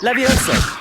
Levioso!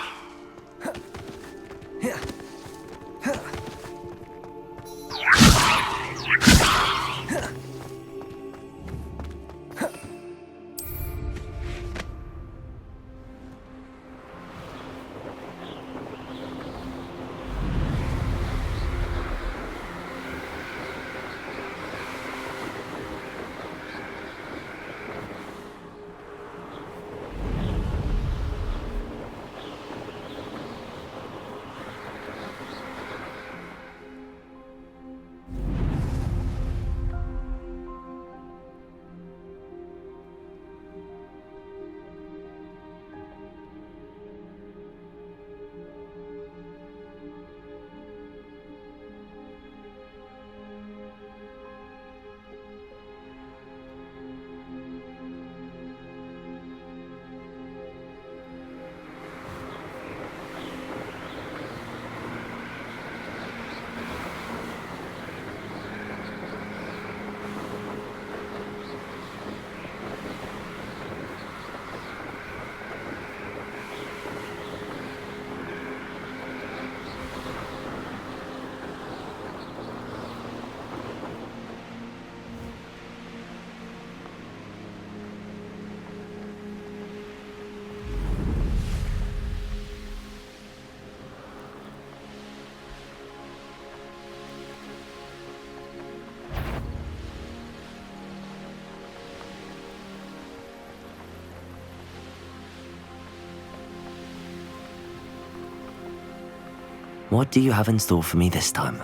What do you have in store for me this time?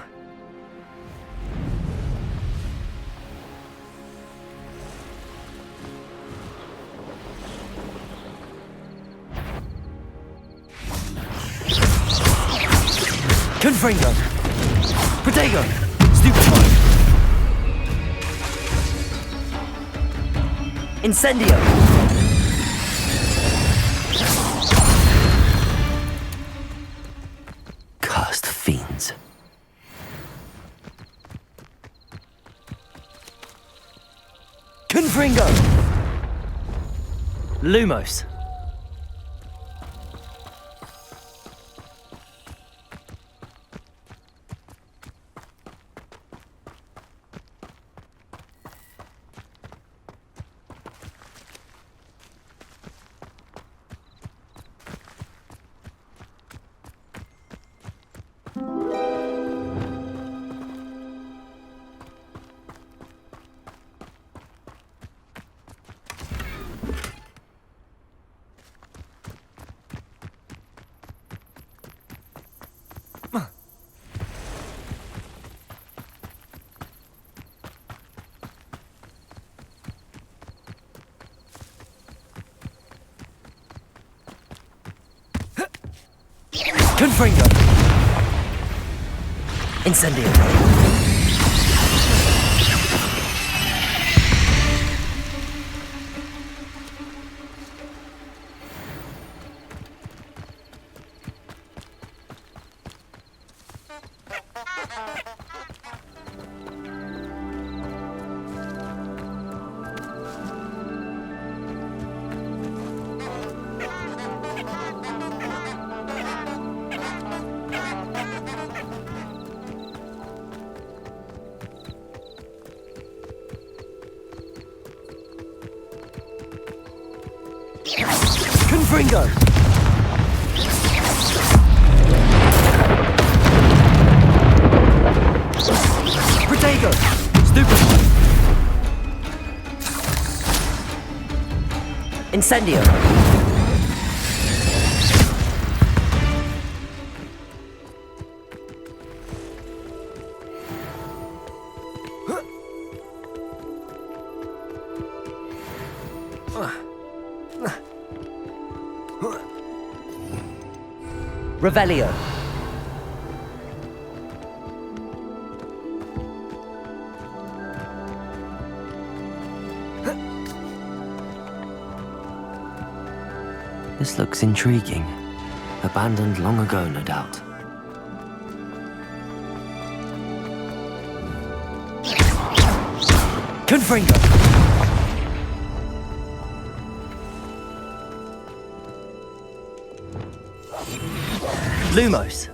Confringo! Protego! Stupefy! Incendio! Cursed fiends. Confringo! Lumos! Confringo! Incendio! Confringo! Protego! Stupefy! Incendio! Revelio. This looks intriguing. Abandoned long ago, no doubt. Confringo! Lumos.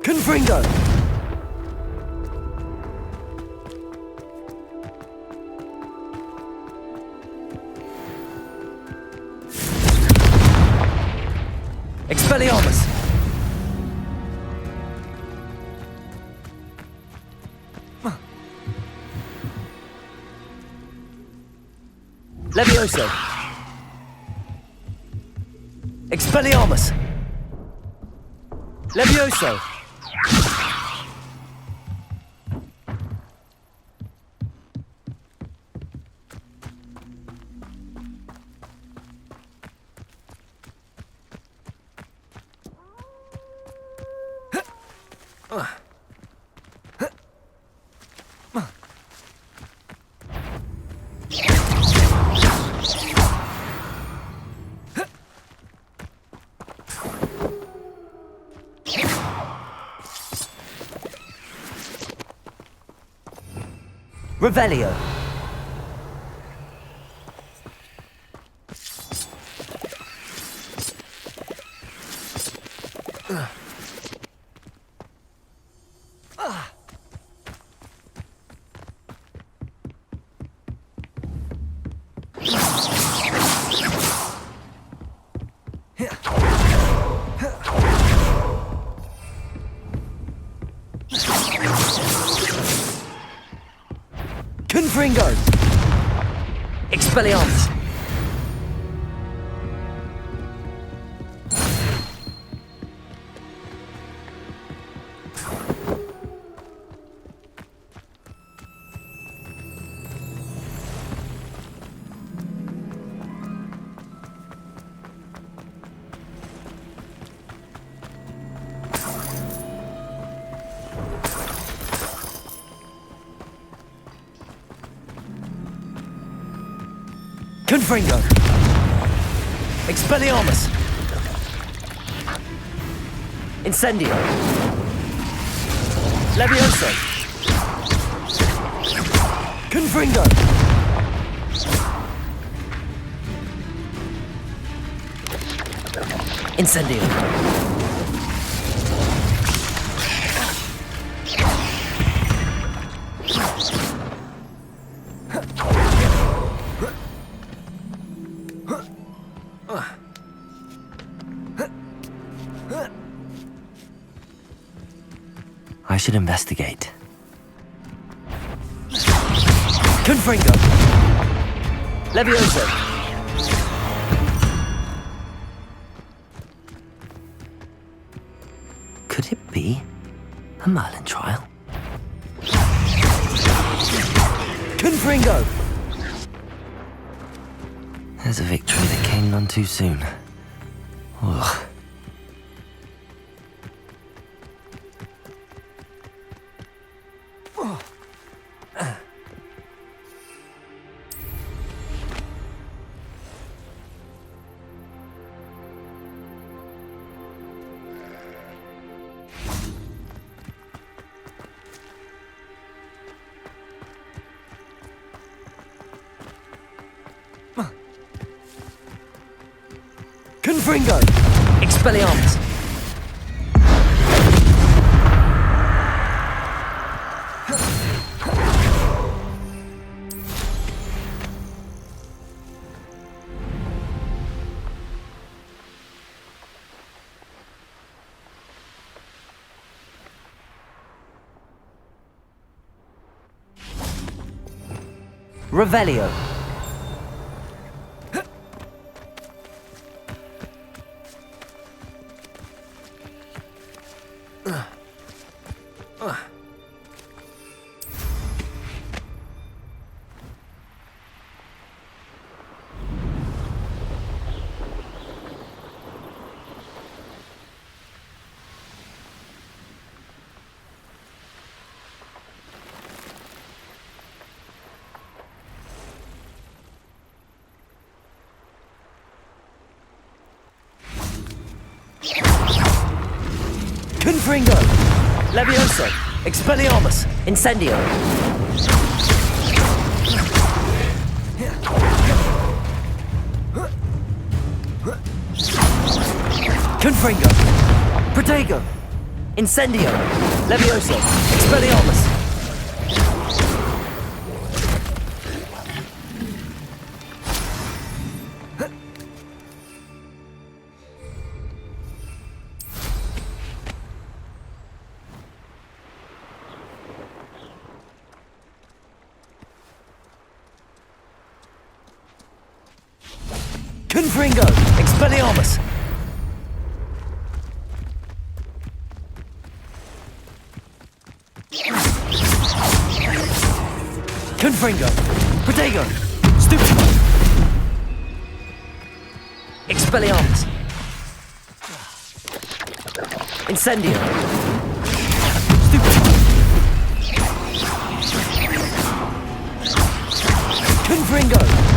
Confringo. Expelliarmus. Levioso. Expelliarmus. Levioso. Revelio. Confringo. Expelliarmus. Confringo. Expelliarmus. Incendio. Levioso. Confringo. Incendio. I should investigate. Confringo. Levioso. Could it be a Merlin trial? Confringo. There's a victory that came none too soon. Ugh. Confringo. Expelliarmus. Revelio. Confringo. Levioso. Expelliarmus. Incendio. Confringo. Protego. Incendio. Levioso. Expelliarmus. Confringo. Expelliarmus. Confringo. Protego. Stupido. Expelliarmus. Incendio. Stupido. Confringo.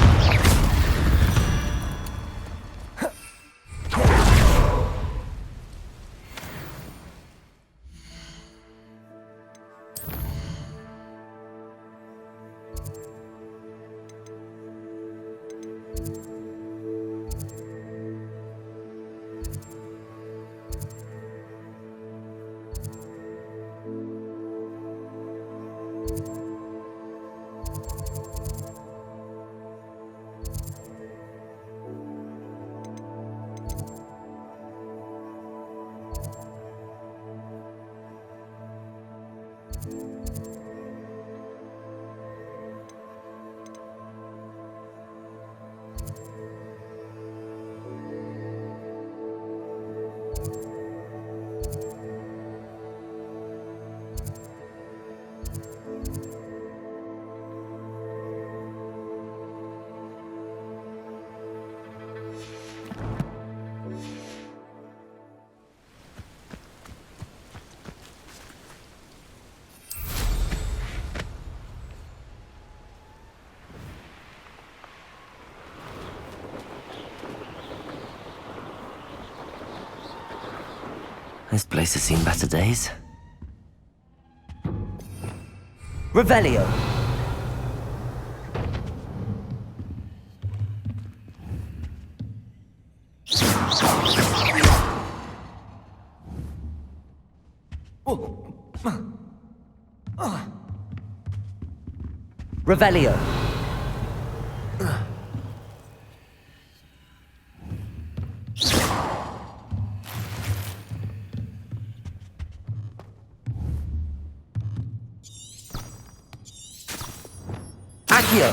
This place has seen better days. Revelio. Revelio. Accio.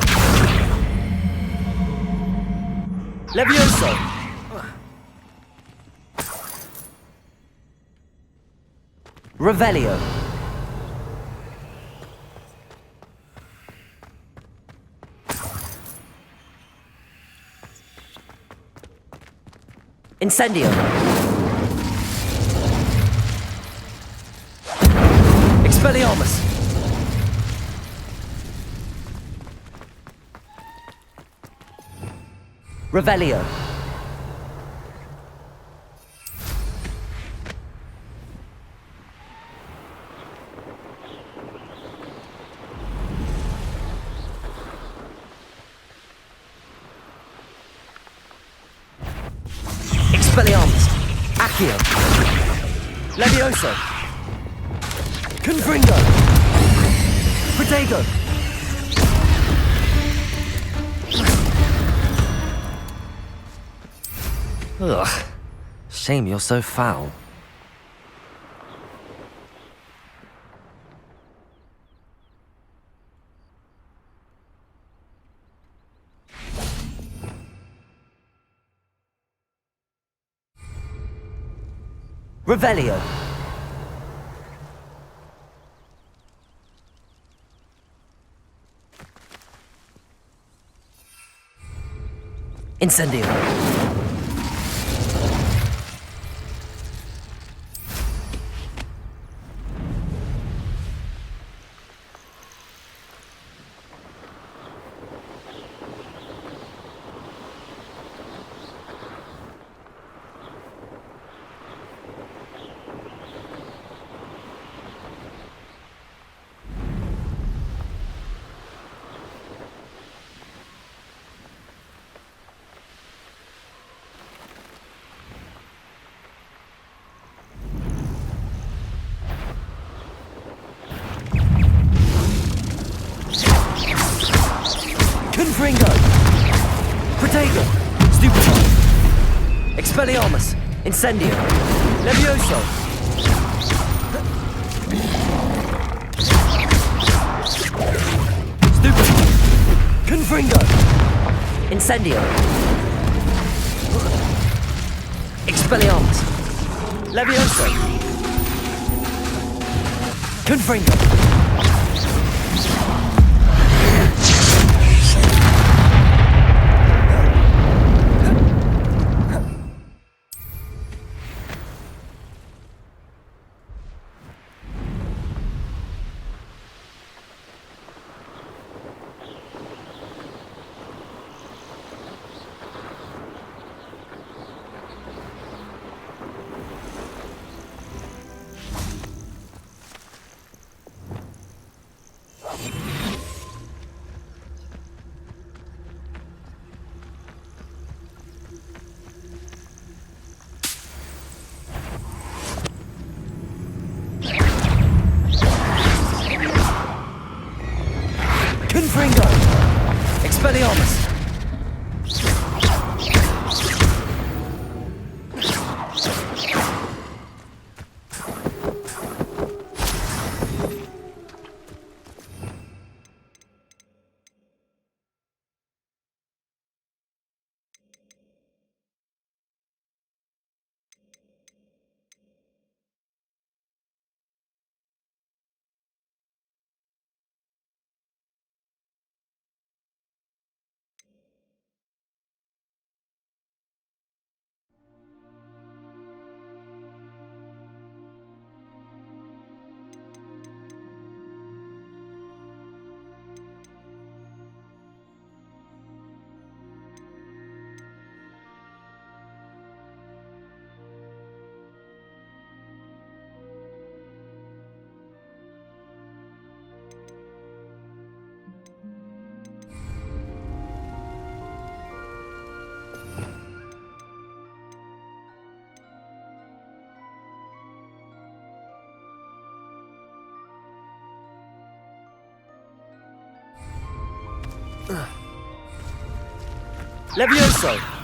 Levioso. Revelio. Incendio. Expelliarmus. Revelio. Expelliarmus. Accio. Levioso. Confringo. Protego. Ugh. Shame you're so foul. Revelio. Incendio. Expelliarmus! Incendio! Levioso! Stupid! Confringo! Incendio! Expelliarmus! Levioso! Confringo! Confringo! Expelliarmus! Levioso!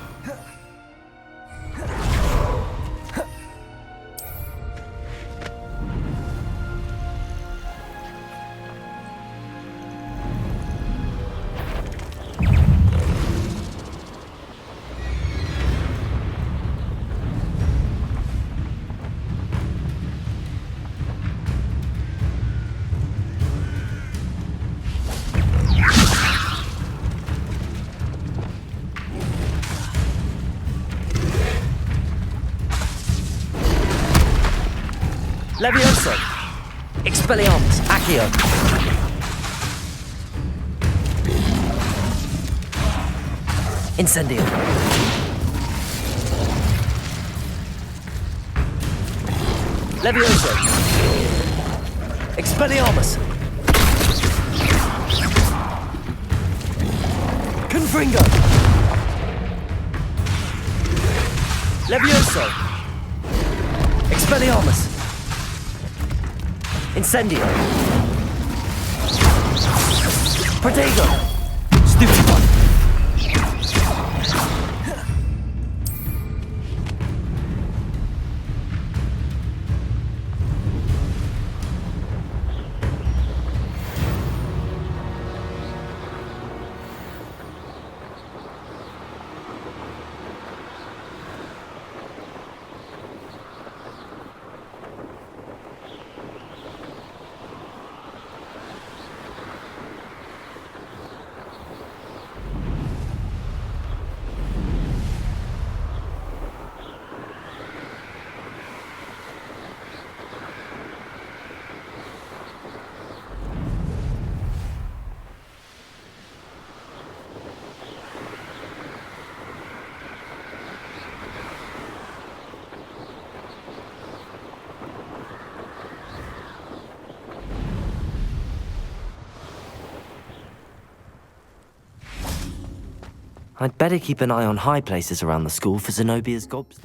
Levioso! Expelliarmus! Accio! Incendio! Levioso! Expelliarmus! Confringo! Levioso! Expelliarmus! Incendio! Protego! Stupid one! I'd better keep an eye on high places around the school for Zenobia's gobs.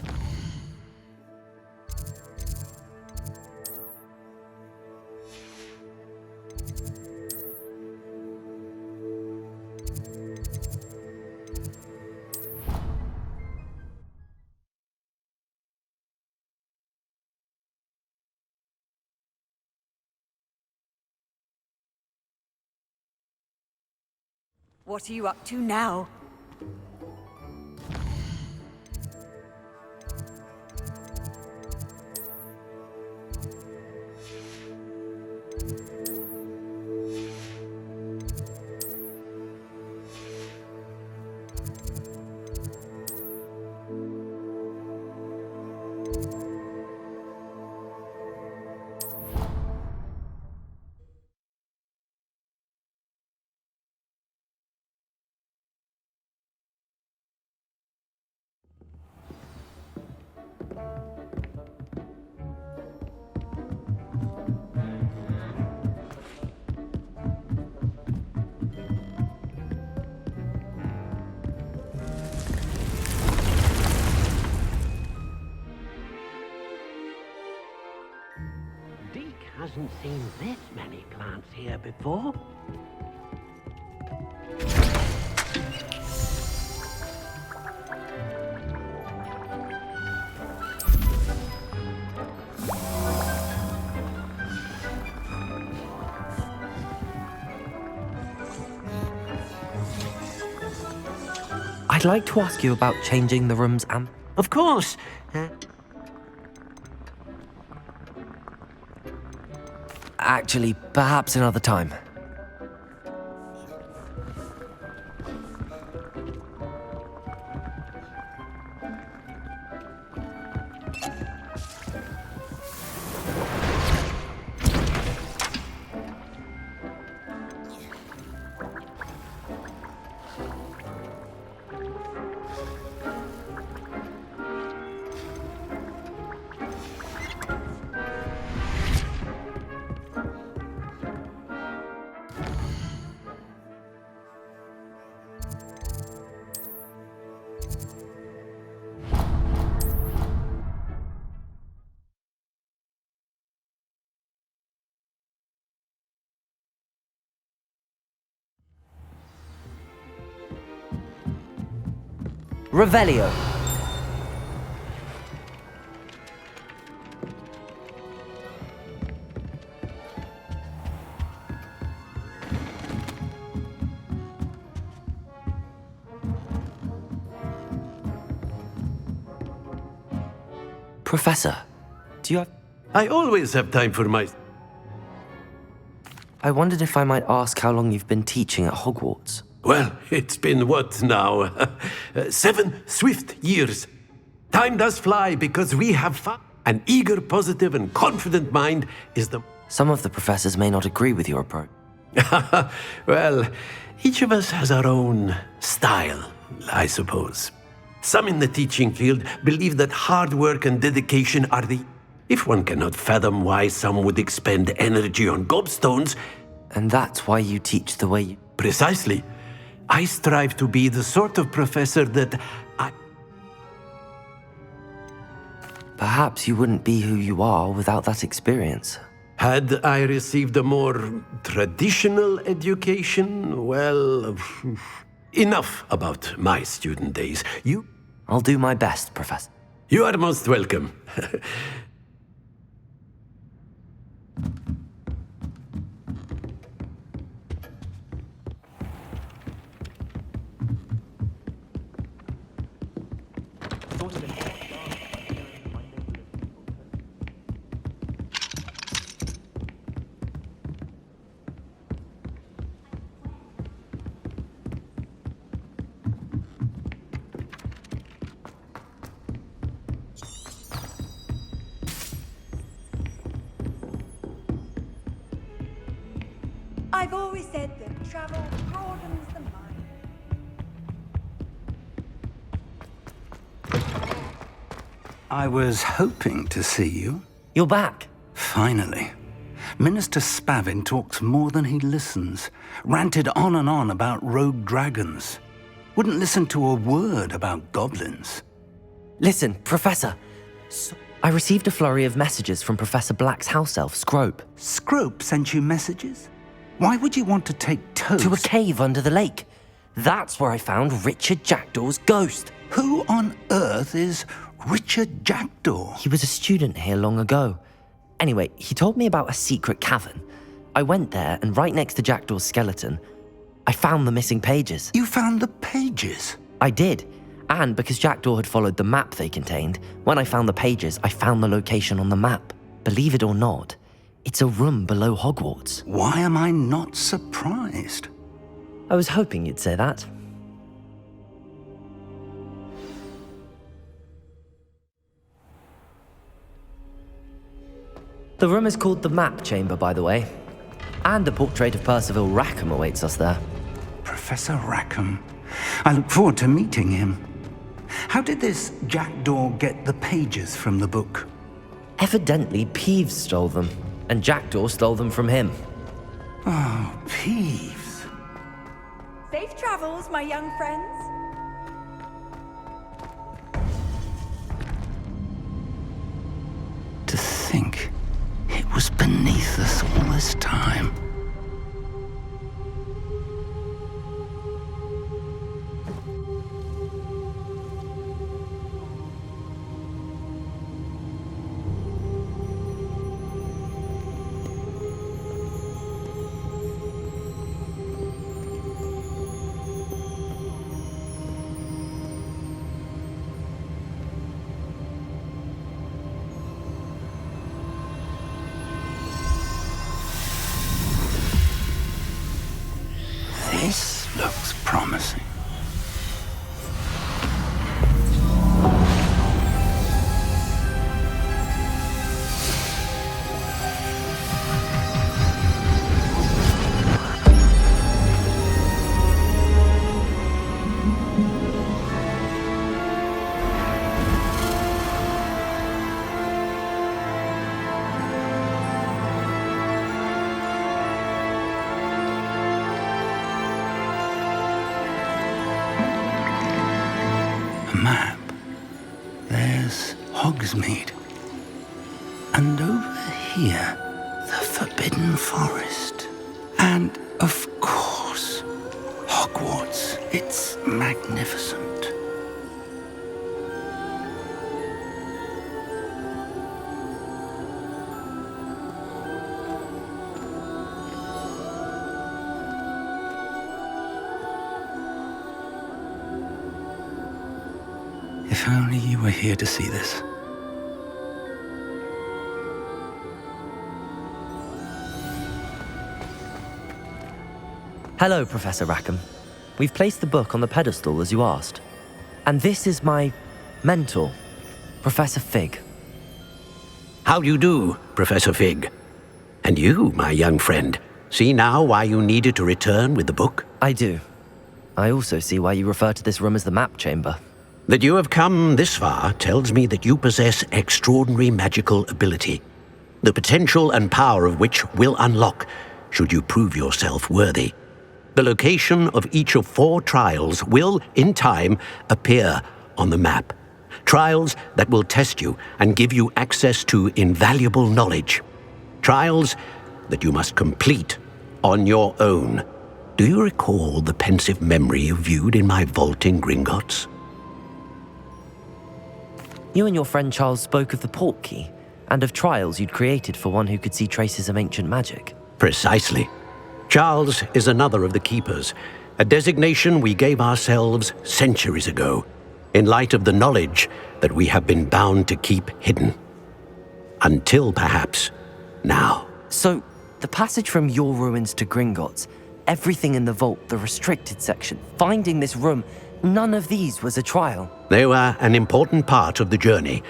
What are you up to now? Deke hasn't seen this many plants here before. I'd like to ask you about changing the room's Of course. Actually, perhaps another time. Revelio. Professor, do you have... I always have time for my... I wondered if I might ask how long you've been teaching at Hogwarts. Well, it's been what now? 7 swift years. Time does fly because we have fun. An eager, positive, and confident mind is the... Some of the professors may not agree with your approach. Well, each of us has our own style, I suppose. Some in the teaching field believe that hard work and dedication are the... If one cannot fathom why some would expend energy on gobstones... And that's why you teach the way you... Precisely. I strive to be the sort of professor that I... Perhaps you wouldn't be who you are without that experience. Had I received a more traditional education, well... Enough about my student days. I'll do my best, Professor. You are most welcome. I've always said that travel broadens the mind. I was hoping to see you. You're back. Finally. Minister Spavin talks more than he listens. Ranted on and on about rogue dragons. Wouldn't listen to a word about goblins. Listen, Professor. I received a flurry of messages from Professor Black's house elf, Scrope. Scrope sent you messages? Why would you want to take Toast? To a cave under the lake. That's where I found Richard Jackdaw's ghost. Who on earth is Richard Jackdaw? He was a student here long ago. Anyway, he told me about a secret cavern. I went there, and right next to Jackdaw's skeleton, I found the missing pages. You found the pages? I did. And because Jackdaw had followed the map they contained, when I found the pages, I found the location on the map. Believe it or not, it's a room below Hogwarts. Why am I not surprised? I was hoping you'd say that. The room is called the Map Chamber, by the way. And a portrait of Percival Rackham awaits us there. Professor Rackham. I look forward to meeting him. How did this Jackdaw get the pages from the book? Evidently, Peeves stole them, and Jackdaw stole them from him. Oh, Peeves. Safe travels, my young friends. To think it was beneath us all this time. This looks promising. Map. There's Hogsmeade. And over here, the Forbidden Forest. And, of course, Hogwarts. It's magnificent. If only you were here to see this. Hello, Professor Rackham. We've placed the book on the pedestal as you asked. And this is my mentor, Professor Fig. How do you do, Professor Fig? And you, my young friend, see now why you needed to return with the book? I do. I also see why you refer to this room as the Map Chamber. That you have come this far tells me that you possess extraordinary magical ability, the potential and power of which will unlock should you prove yourself worthy. The location of each of 4 trials will, in time, appear on the map. Trials that will test you and give you access to invaluable knowledge. Trials that you must complete on your own. Do you recall the pensive memory you viewed in my vault in Gringotts? You and your friend Charles spoke of the Portkey and of trials you'd created for one who could see traces of ancient magic. Precisely. Charles is another of the Keepers, a designation we gave ourselves centuries ago, in light of the knowledge that we have been bound to keep hidden. Until perhaps now. So, the passage from your ruins to Gringotts, everything in the vault, the restricted section, finding this room, none of these was a trial. They were an important part of the journey,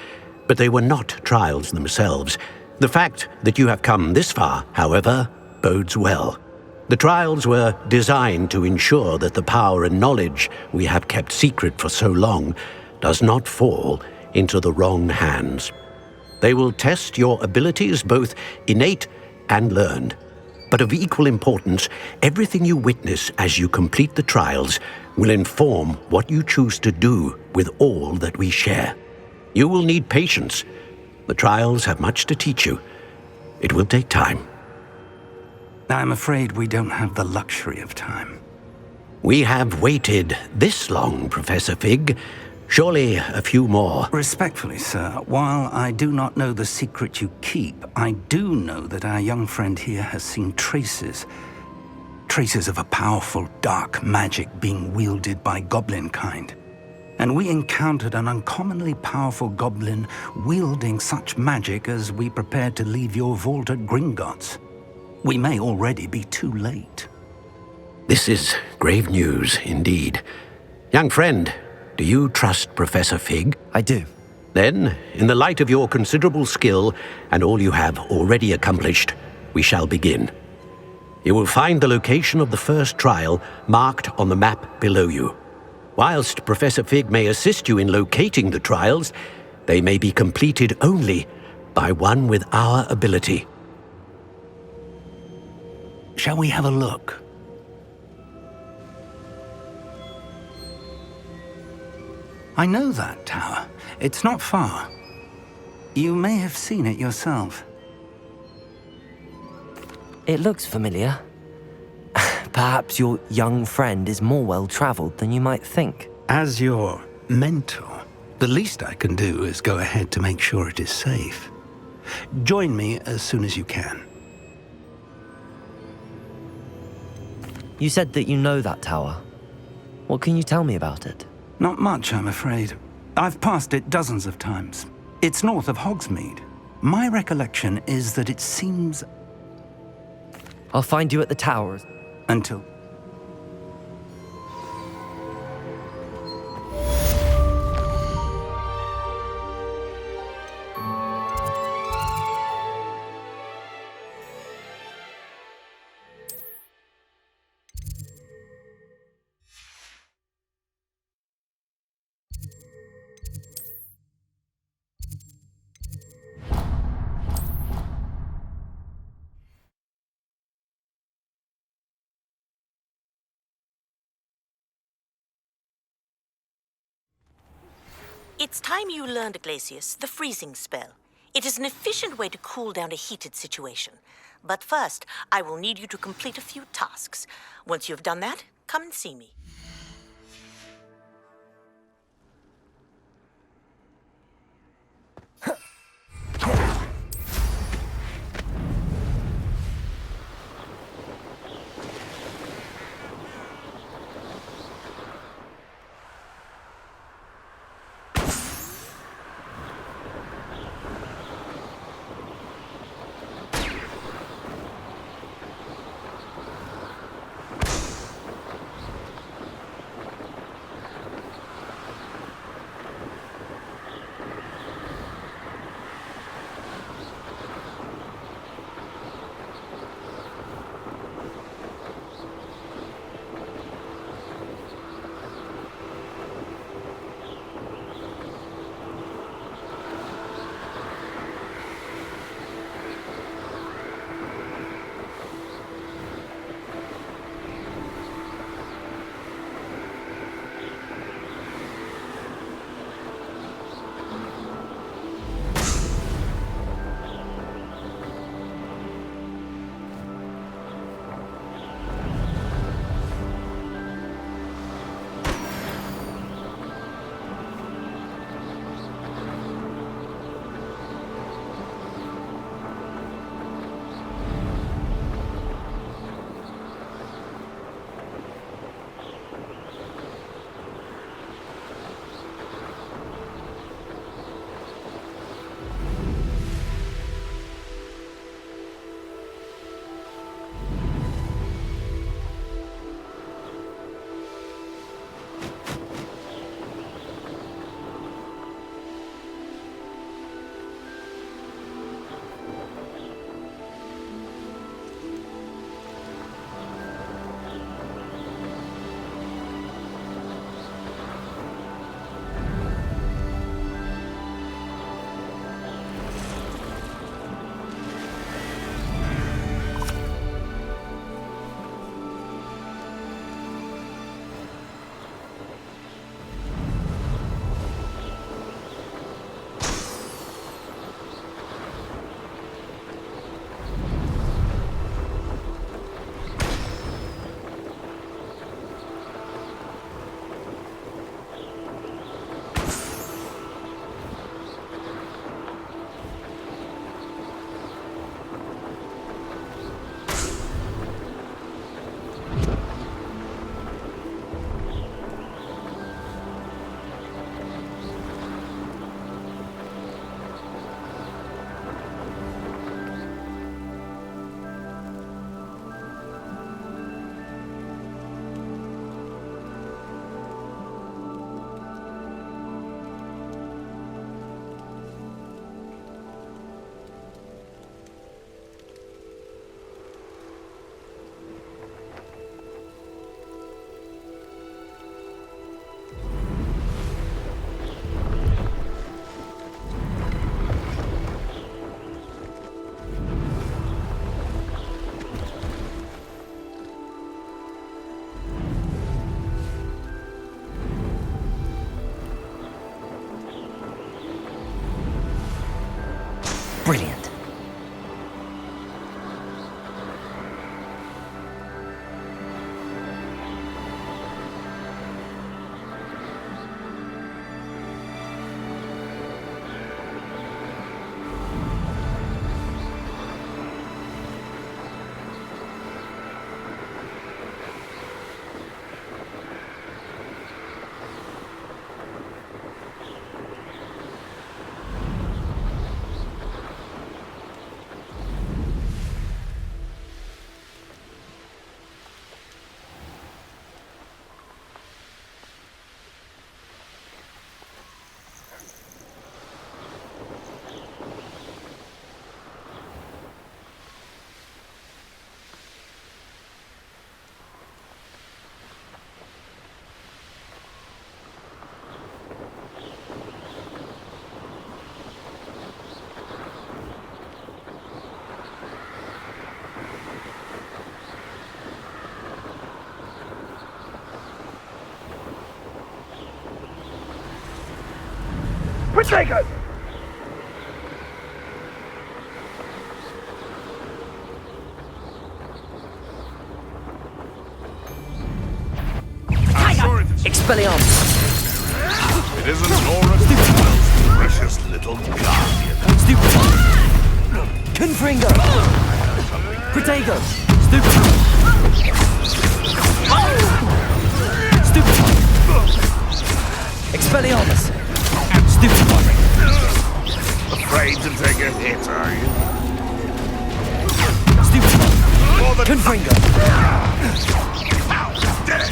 but they were not trials themselves. The fact that you have come this far, however, bodes well. The trials were designed to ensure that the power and knowledge we have kept secret for so long does not fall into the wrong hands. They will test your abilities, both innate and learned. But of equal importance, everything you witness as you complete the trials will inform what you choose to do with all that we share. You will need patience. The trials have much to teach you. It will take time. I'm afraid we don't have the luxury of time. We have waited this long, Professor Fig. Surely a few more. Respectfully, sir, while I do not know the secret you keep, I do know that our young friend here has seen traces traces of a powerful dark magic being wielded by goblin kind. And we encountered an uncommonly powerful goblin wielding such magic as we prepared to leave your vault at Gringotts. We may already be too late. This is grave news indeed. Young friend, do you trust Professor Fig? I do. Then, in the light of your considerable skill and all you have already accomplished, we shall begin. You will find the location of the first trial marked on the map below you. Whilst Professor Fig may assist you in locating the trials, they may be completed only by one with our ability. Shall we have a look? I know that tower. It's not far. You may have seen it yourself. It looks familiar. Perhaps your young friend is more well-traveled than you might think. As your mentor, the least I can do is go ahead to make sure it is safe. Join me as soon as you can. You said that you know that tower. What can you tell me about it? Not much, I'm afraid. I've passed it dozens of times. It's north of Hogsmeade. My recollection is that it seems... I'll find you at the tower. until... It's time you learned, Glacius, the freezing spell. It is an efficient way to cool down a heated situation. But first, I will need you to complete a few tasks. Once you have done that, come and see me. Protego! Expelliarmus! It isn't Laura's precious little guardian. Stupid one! Confringo! Protego! Stupid one! Stupid one! Expelliarmus! Stupid one! Afraid to take a hit, are you? Stupid one! For the Confringo! dead!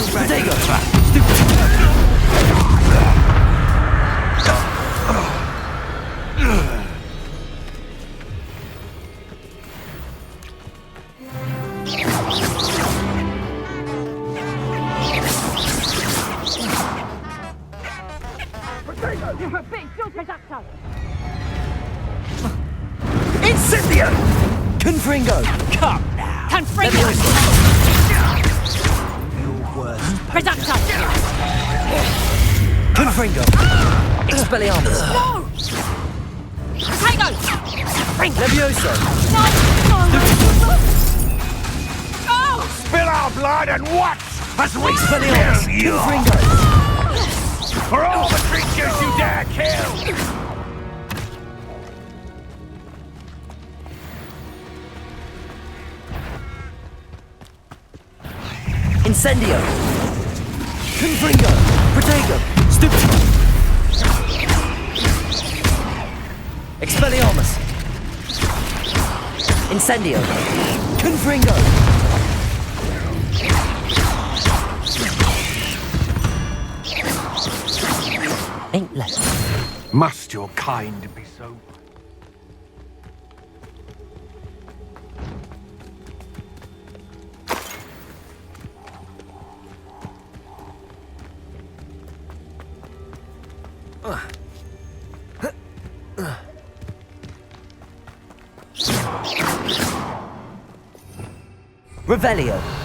Protego! Stupid one! Incendio! Confringo! Come now! Confringo! Producto! Confringo! Expelliarmus! No! Protego! Levioso! No! Spill our blood and watch as we Expelliarmus! spill you Confringo! for all the creatures you dare kill! Incendio! Confringo! Protego! Stupid one! Expelliarmus! Incendio! Confringo! Ain't left. Must your kind be so? Revelio!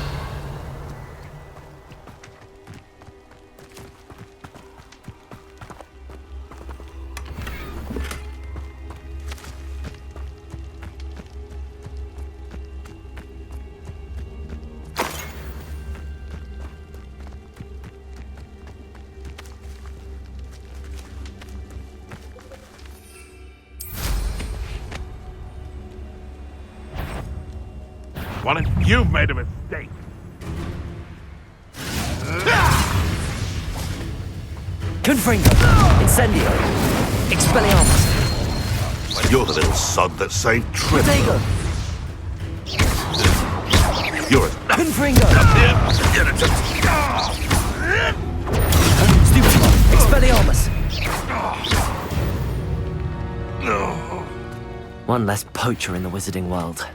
Well, if you've made a mistake. Confringo! Incendio! Expelliarmus! Well, you're the little sod that saved Trip. Protego! You're a... Confringo! Stupid one! Expelliarmus! One less poacher in the wizarding world.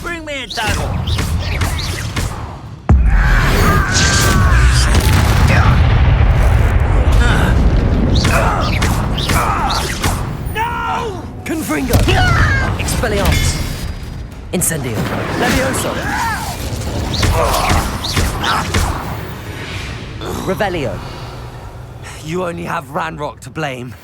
Bring me a table. No! Confringo! Expelliarmus! Incendio! Levioso! Revelio! You only have Ranrock to blame.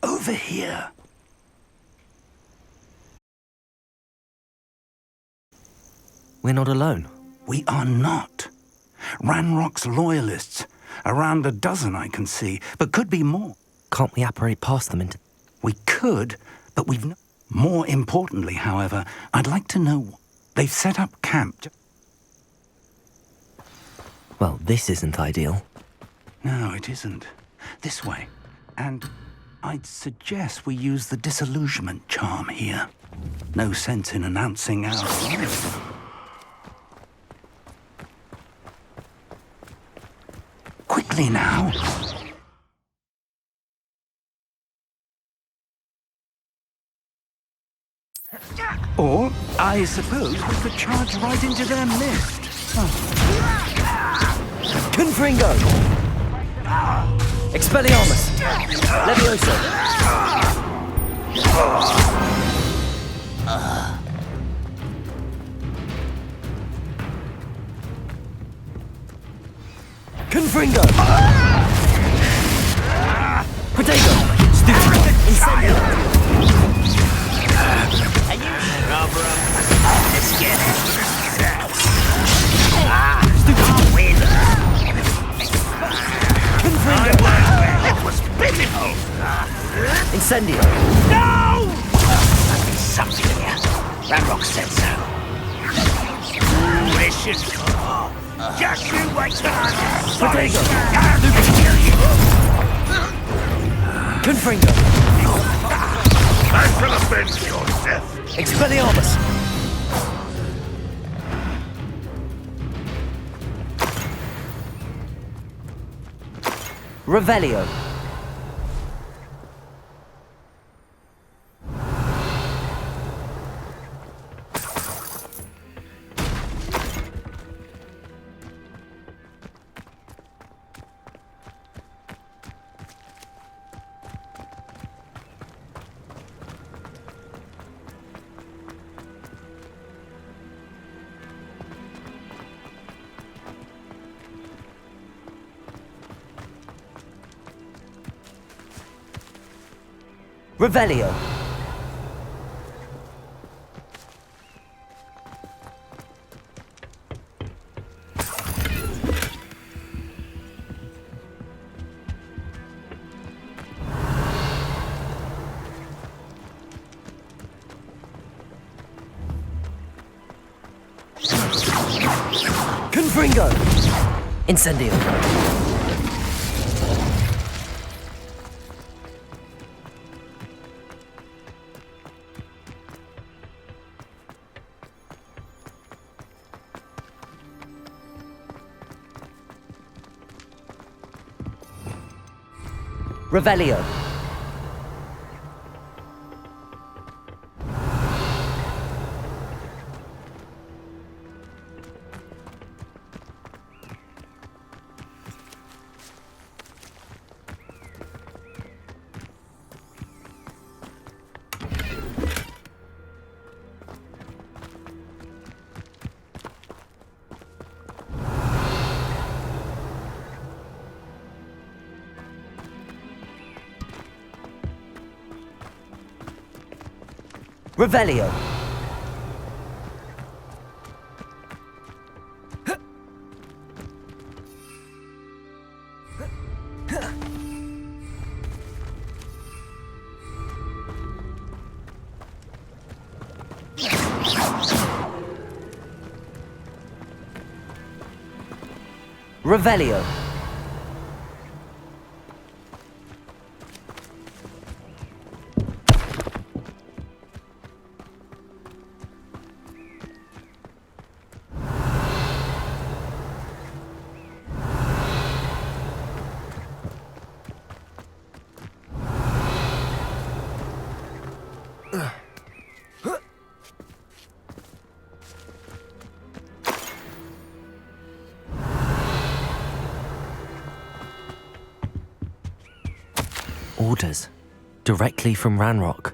Over here. We're not alone. We are not. Ranrock's loyalists. Around a dozen I can see, but could be more. Can't we apparate past them into... We could, but we've no... More importantly, however, I'd like to know... They've set up camp... Well, this isn't ideal. No, it isn't. This way. And I'd suggest we use the disillusionment charm here. No sense in announcing our arrival. Quickly now. Or, I suppose we could charge right into their midst. Confringo! Expelliarmus! Levioso! Confringo! Protego! Stupid! Incendio! Cover up. Let's get it. Stupid! Win. Confringo! It was pitiful. Incendio! No! Must be something here. Ranrock said so. Foolish. Just you wait till I'm sorry. Protego! I'll kill you. Confringo! I shall avenge your death. Expelliarmus! Revelio! Revelio! Confringo! Incendio! Revelio! Revelio! Revelio. Orders. Directly from Ranrock.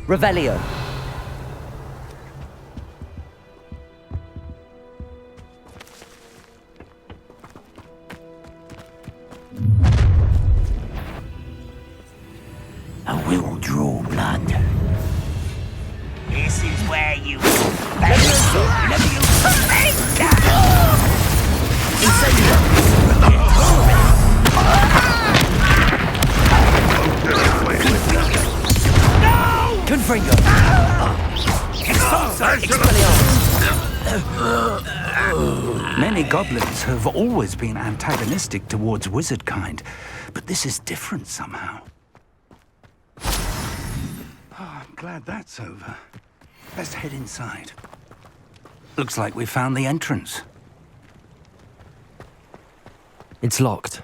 Revelio. I will draw blood. This is where you Levioso. Confringo. Many goblins have always been antagonistic towards wizard kind, but this is different somehow. I'm glad that's over. Let's head inside. Looks like we found the entrance. It's locked.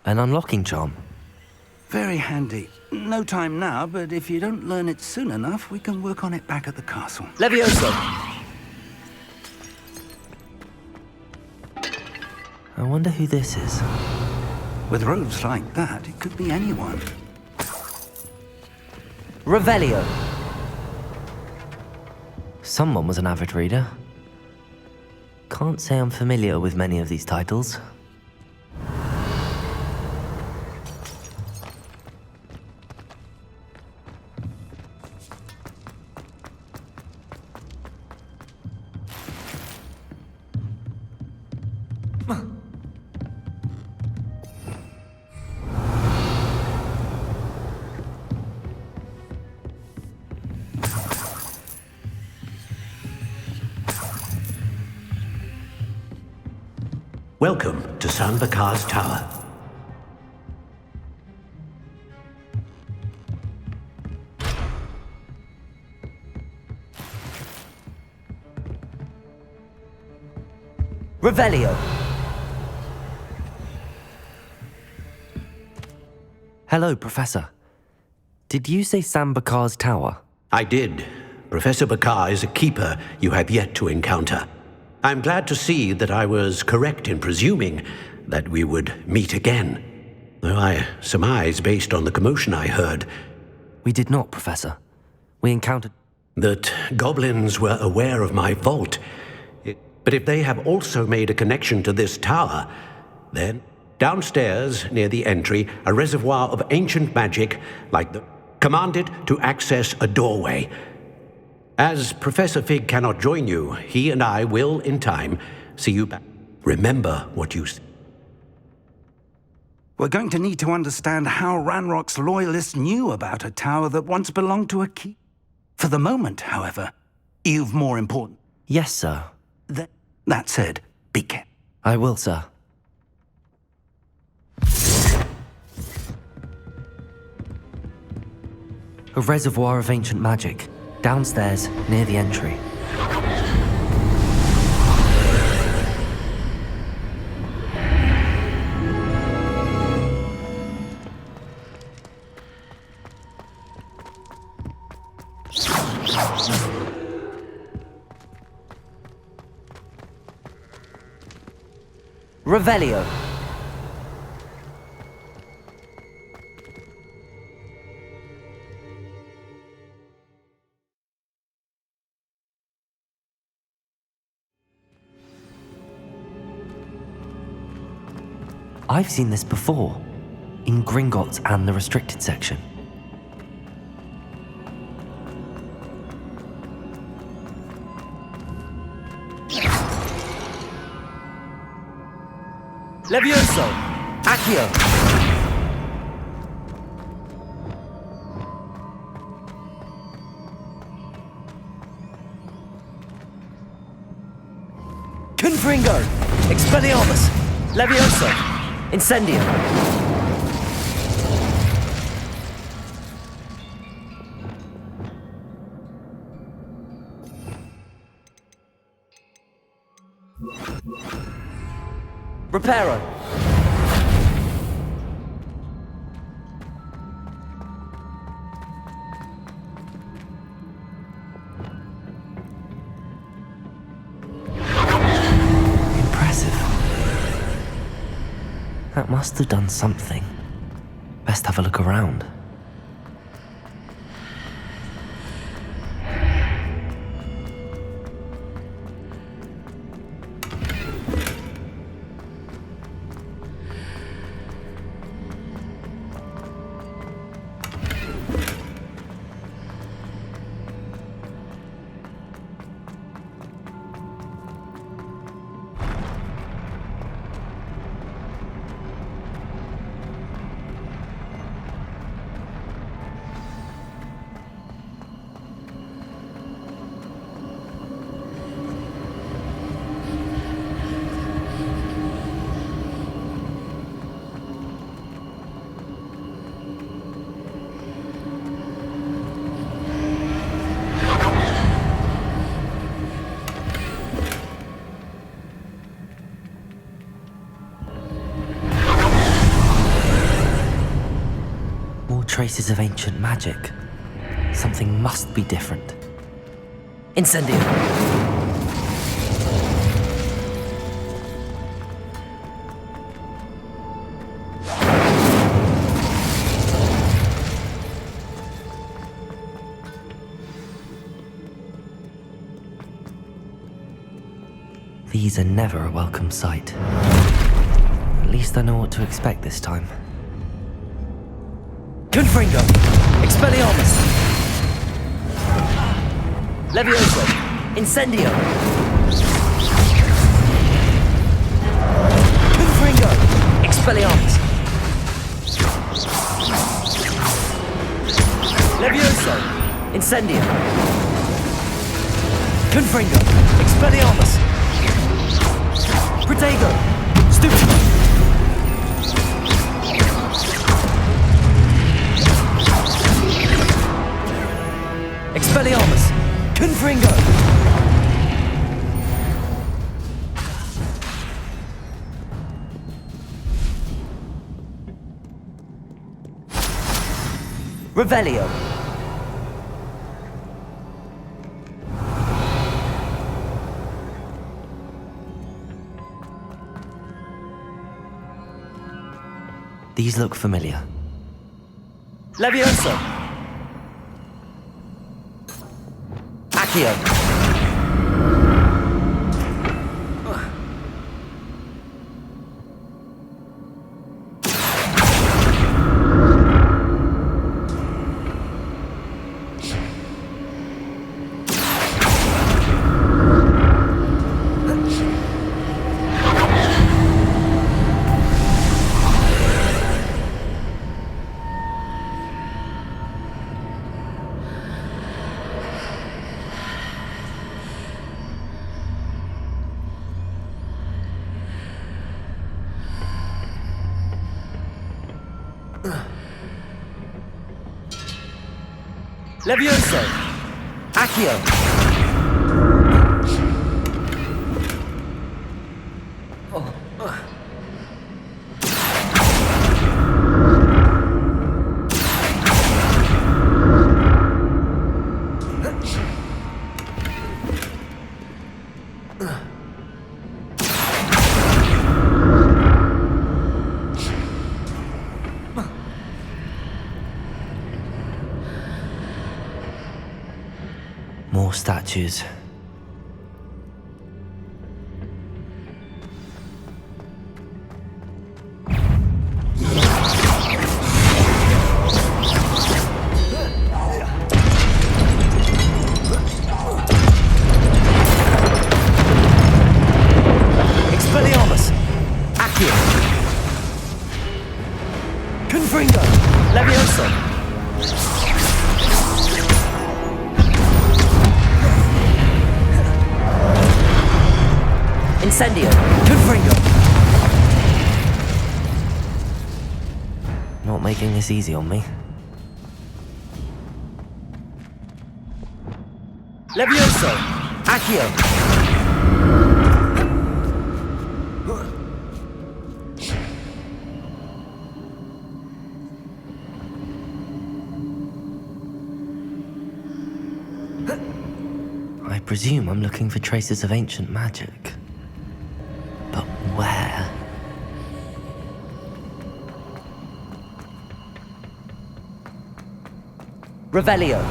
An unlocking charm. Very handy. No time now, but if you don't learn it soon enough, we can work on it back at the castle. Levioso! I wonder who this is. With robes like that, it could be anyone. Revelio. Someone was an avid reader. Can't say I'm familiar with many of these titles. Welcome to San Bakar's Tower. Revelio. Hello, Professor. Did you say San Bakar's Tower? I did. Professor Bakar is a keeper you have yet to encounter. I'm glad to see that I was correct in presuming that we would meet again. Though I surmise, based on the commotion I heard, We did not, Professor. We encountered... that goblins were aware of my vault. But if they have also made a connection to this tower, then downstairs, near the entry, a reservoir of ancient magic, like the commanded to access a doorway. As Professor Fig cannot join you, he and I will, in time, see you back. Remember what you said. We're going to need to understand how Ranrock's loyalists knew about a tower that once belonged to a keep. For the moment, however, you've more important... Yes, sir. That said, be careful. I will, sir. A reservoir of ancient magic, downstairs, near the entry. Revelio. I've seen this before, in Gringotts and the restricted section. Levioso! Accio! Confringo! Expelliarmus! Levioso! Incendio! Reparo! That must have done something. Best have a look around. Traces of ancient magic. Something must be different. Incendio! These are never a welcome sight. At least I know what to expect this time. Confringo! Expelliarmus! Levioso! Incendio! Confringo! Expelliarmus! Levioso! Incendio! Confringo! Expelliarmus! Protego! Stupimo! Expelliarmus! Confringo! Revelio! These look familiar. Levioso! Accio! Levioso! Accio! More statues. Expelliarmus! Accio! Levioso! Incendio! Confringo! Not making this easy on me. Levioso! Accio! I presume I'm looking for traces of ancient magic. But where? Revelio.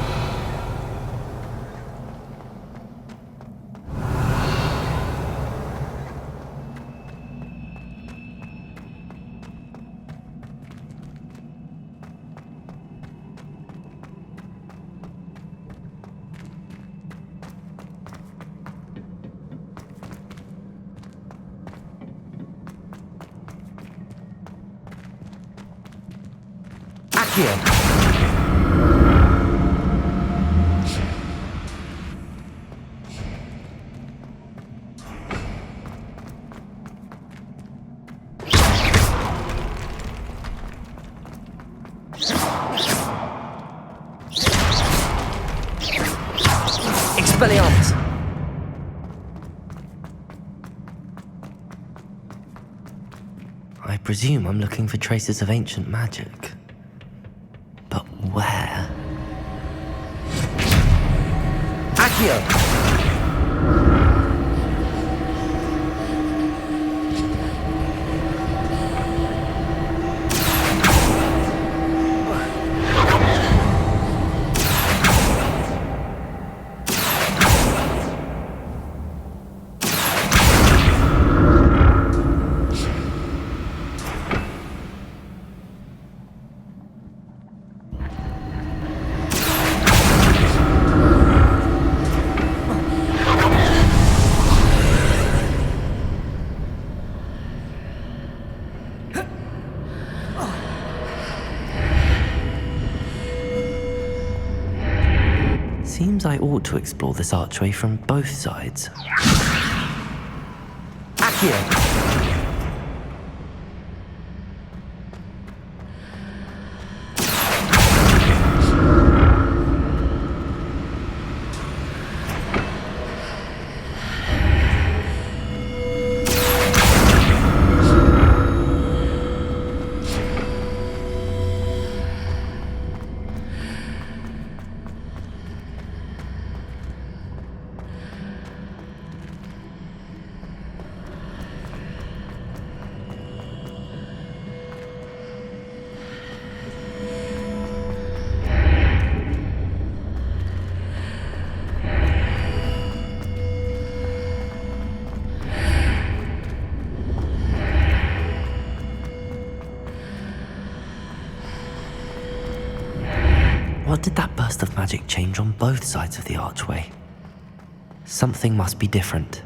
Accio. Expelliarmus! I presume I'm looking for traces of ancient magic. But where? Accio! Seems I ought to explore this archway from both sides. Accio! What did that burst of magic change on both sides of the archway? Something must be different.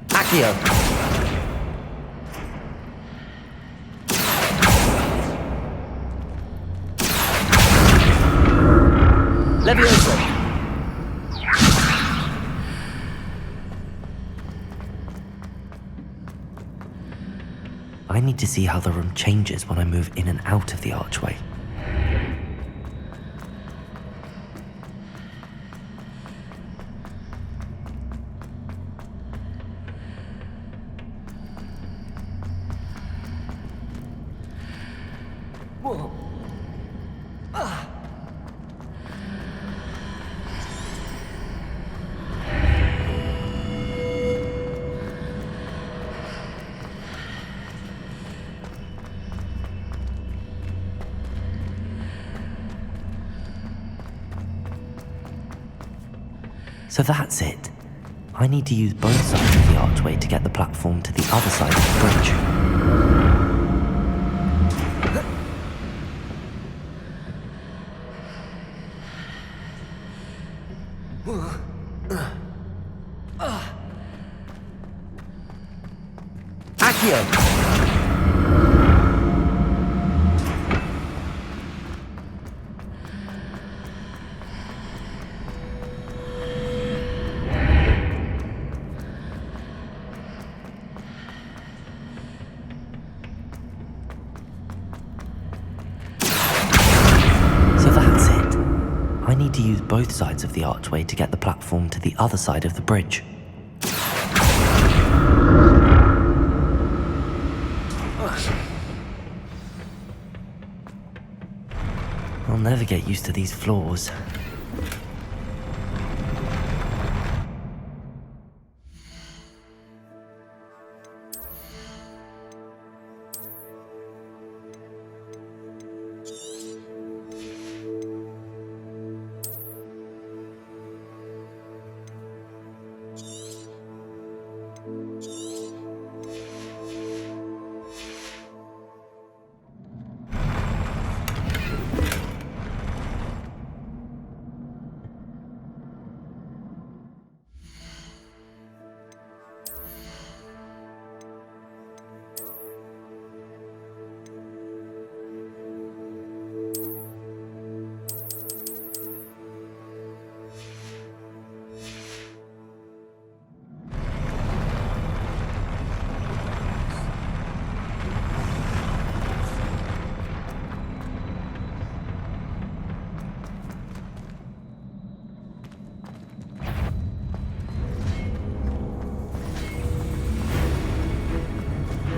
Accio! Levioso! I need to see how the room changes when I move in and out of the archway. Whoa. So that's it. I need to use both sides of the archway to get the platform to the other side of the bridge. Accio! So that's it. I need to use both sides of the archway to get the platform to the other side of the bridge. I'll never get used to these floors.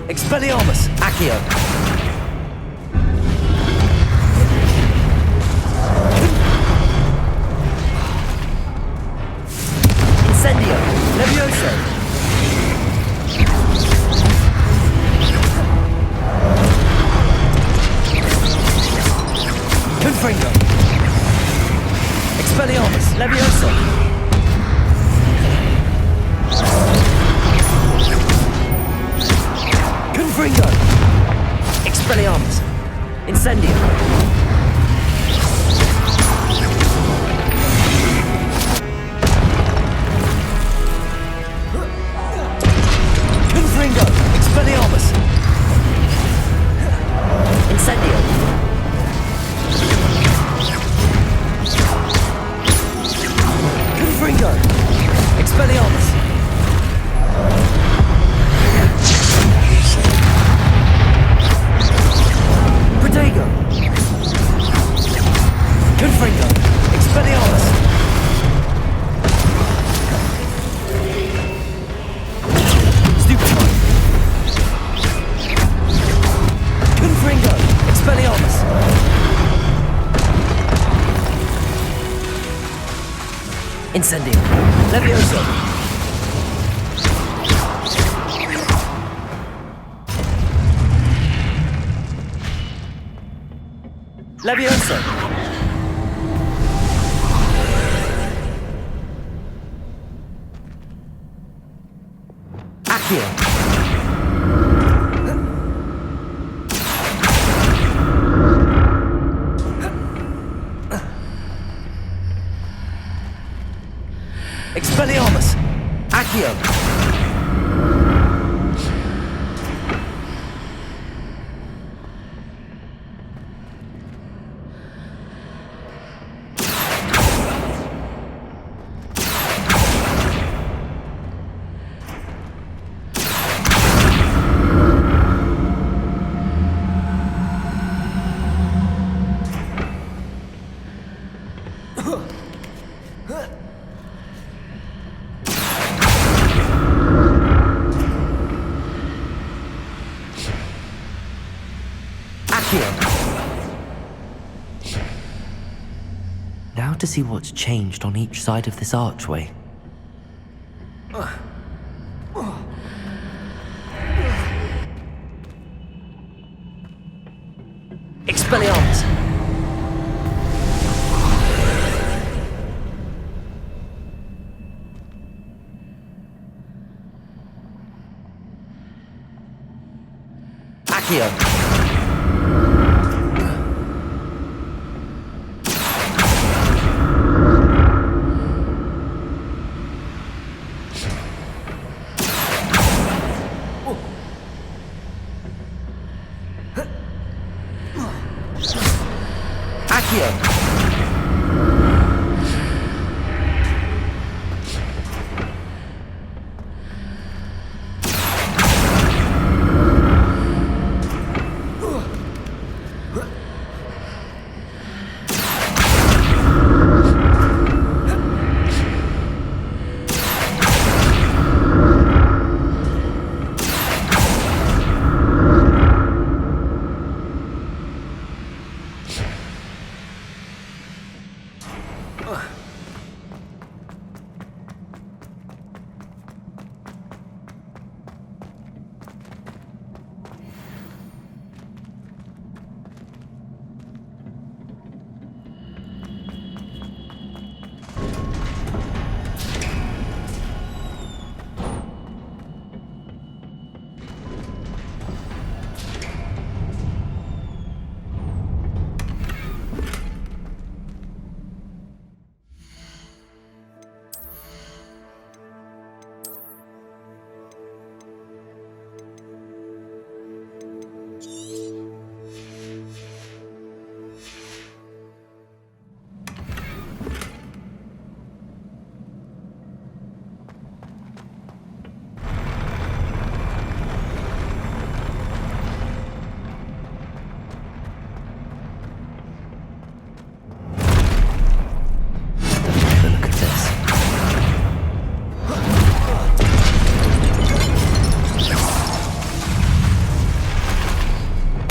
Expelliarmus! Accio! Incendio! Levioso! Confringo! Expelliarmus! Levioso! Confringo! Expelliarmus! Incendio! Confringo! Expelliarmus! Incendio! Confringo! Expelliarmus! Protego! Confringo! Expelliarmus! Stupefy! Confringo! Expelliarmus! Incendio! Levioso! Levioso! Accio! Expelliarmus! Accio! Now to see what's changed on each side of this archway. Expelliarmus! Accio! Accio!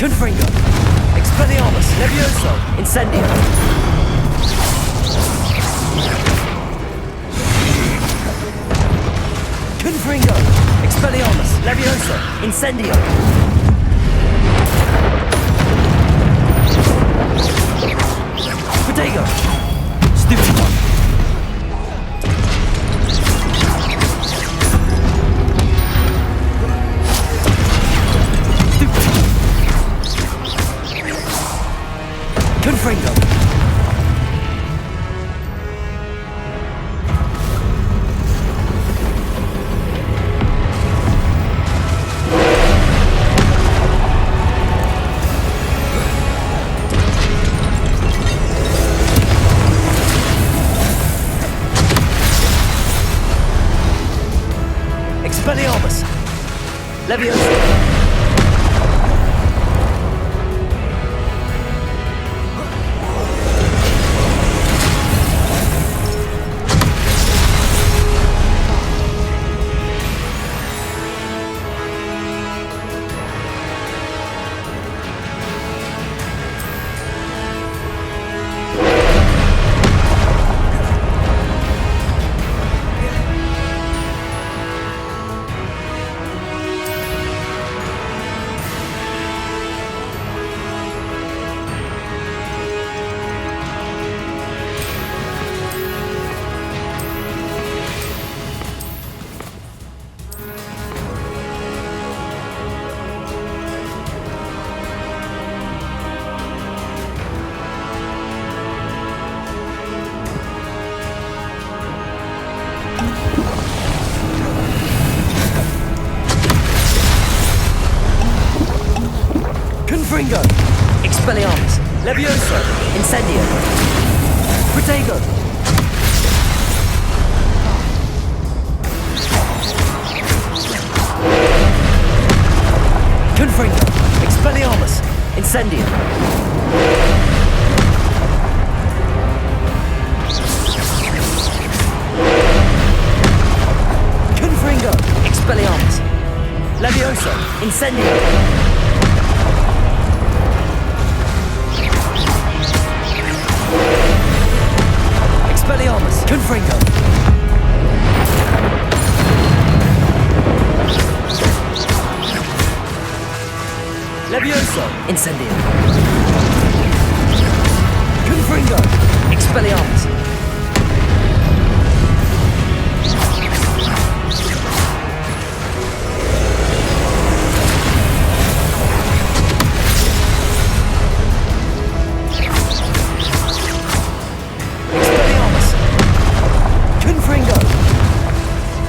Confringo! Expelliarmus! Levioso! Incendio! Confringo! Expelliarmus! Levioso! Incendio! Protego! Stupefy! Confringo! Expelliarmus! Levioso! Confringo! Expelliarmus! Levioso! Incendio! Protego! Confringo! Expelliarmus! Incendio! Confringo! Expelliarmus! Levioso! Incendio! Expelliarmus! Confringo! Levioso! Incendio! Confringo! Expelliarmus!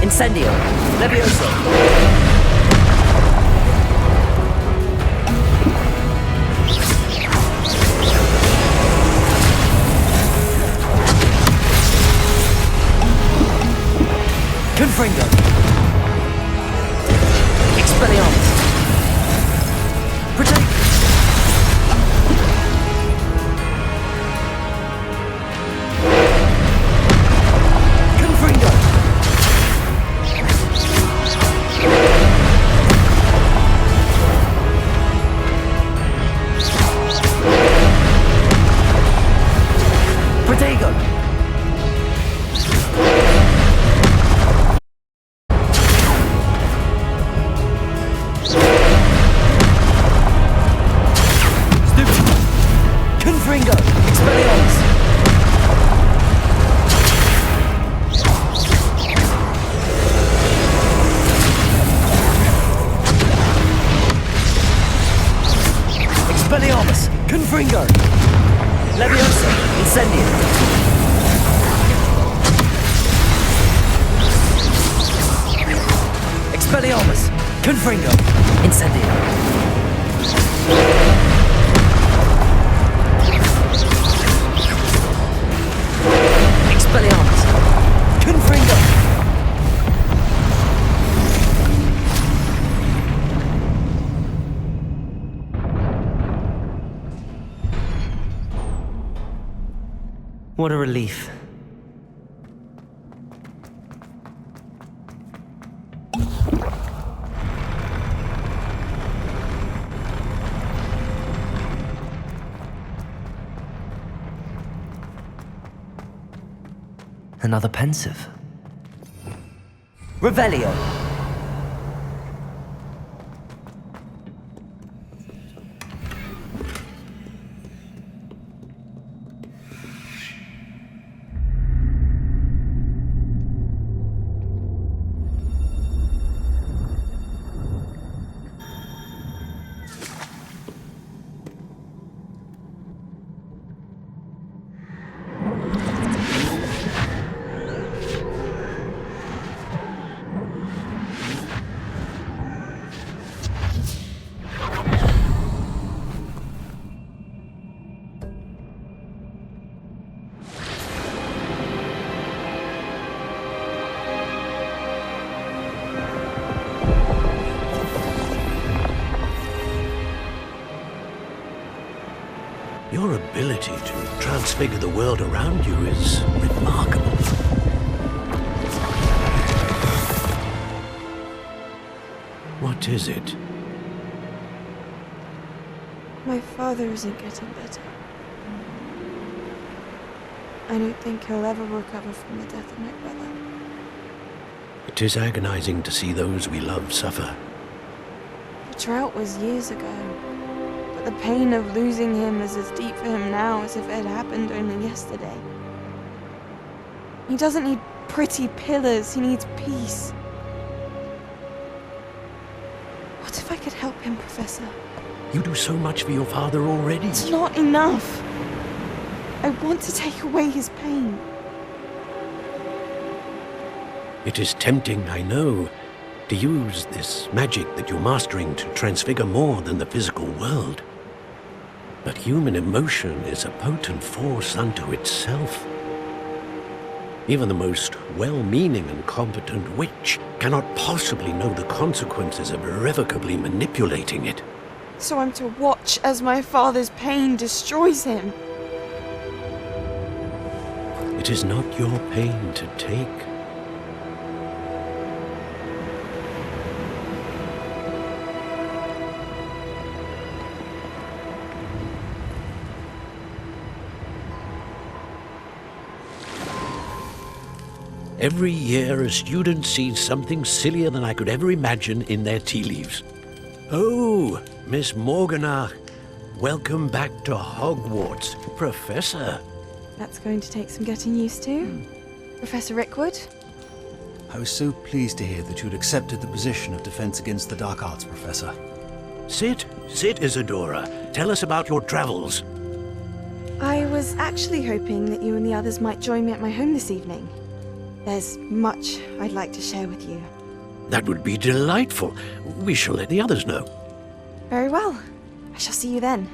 Incendio! Levioso! Confringo! Expelliarmus! Protect! Confringo! Protego! Confringo! Expelliarmus! Expelliarmus! Confringo! Leviosa! Incendio! Expelliarmus! Confringo! Incendio! Expelliarmus! Confringo! What a relief. Another pensive. Revelio. Your ability to transfigure the world around you is remarkable. What is it? My father isn't getting better. I don't think he'll ever recover from the death of my brother. It is agonizing to see those we love suffer. The drought was years ago, but the pain of losing him is as deep for him now as if it had happened only yesterday. He doesn't need pretty pillars, he needs peace. What if I could help him, Professor? You do so much for your father already. It's not enough. I want to take away his pain. It is tempting, I know, to use this magic that you're mastering to transfigure more than the physical world. But human emotion is a potent force unto itself. Even the most well-meaning and competent witch cannot possibly know the consequences of irrevocably manipulating it. So I'm to watch as my father's pain destroys him. It is not your pain to take. Every year, a student sees something sillier than I could ever imagine in their tea leaves. Oh, Miss Morganach, welcome back to Hogwarts, Professor. That's going to take some getting used to. Professor Rickwood? I was so pleased to hear that you'd accepted the position of Defense Against the Dark Arts, Professor. Sit, Isadora. Tell us about your travels. I was actually hoping that you and the others might join me at my home this evening. There's much I'd like to share with you. That would be delightful. We shall let the others know. Very well. I shall see you then.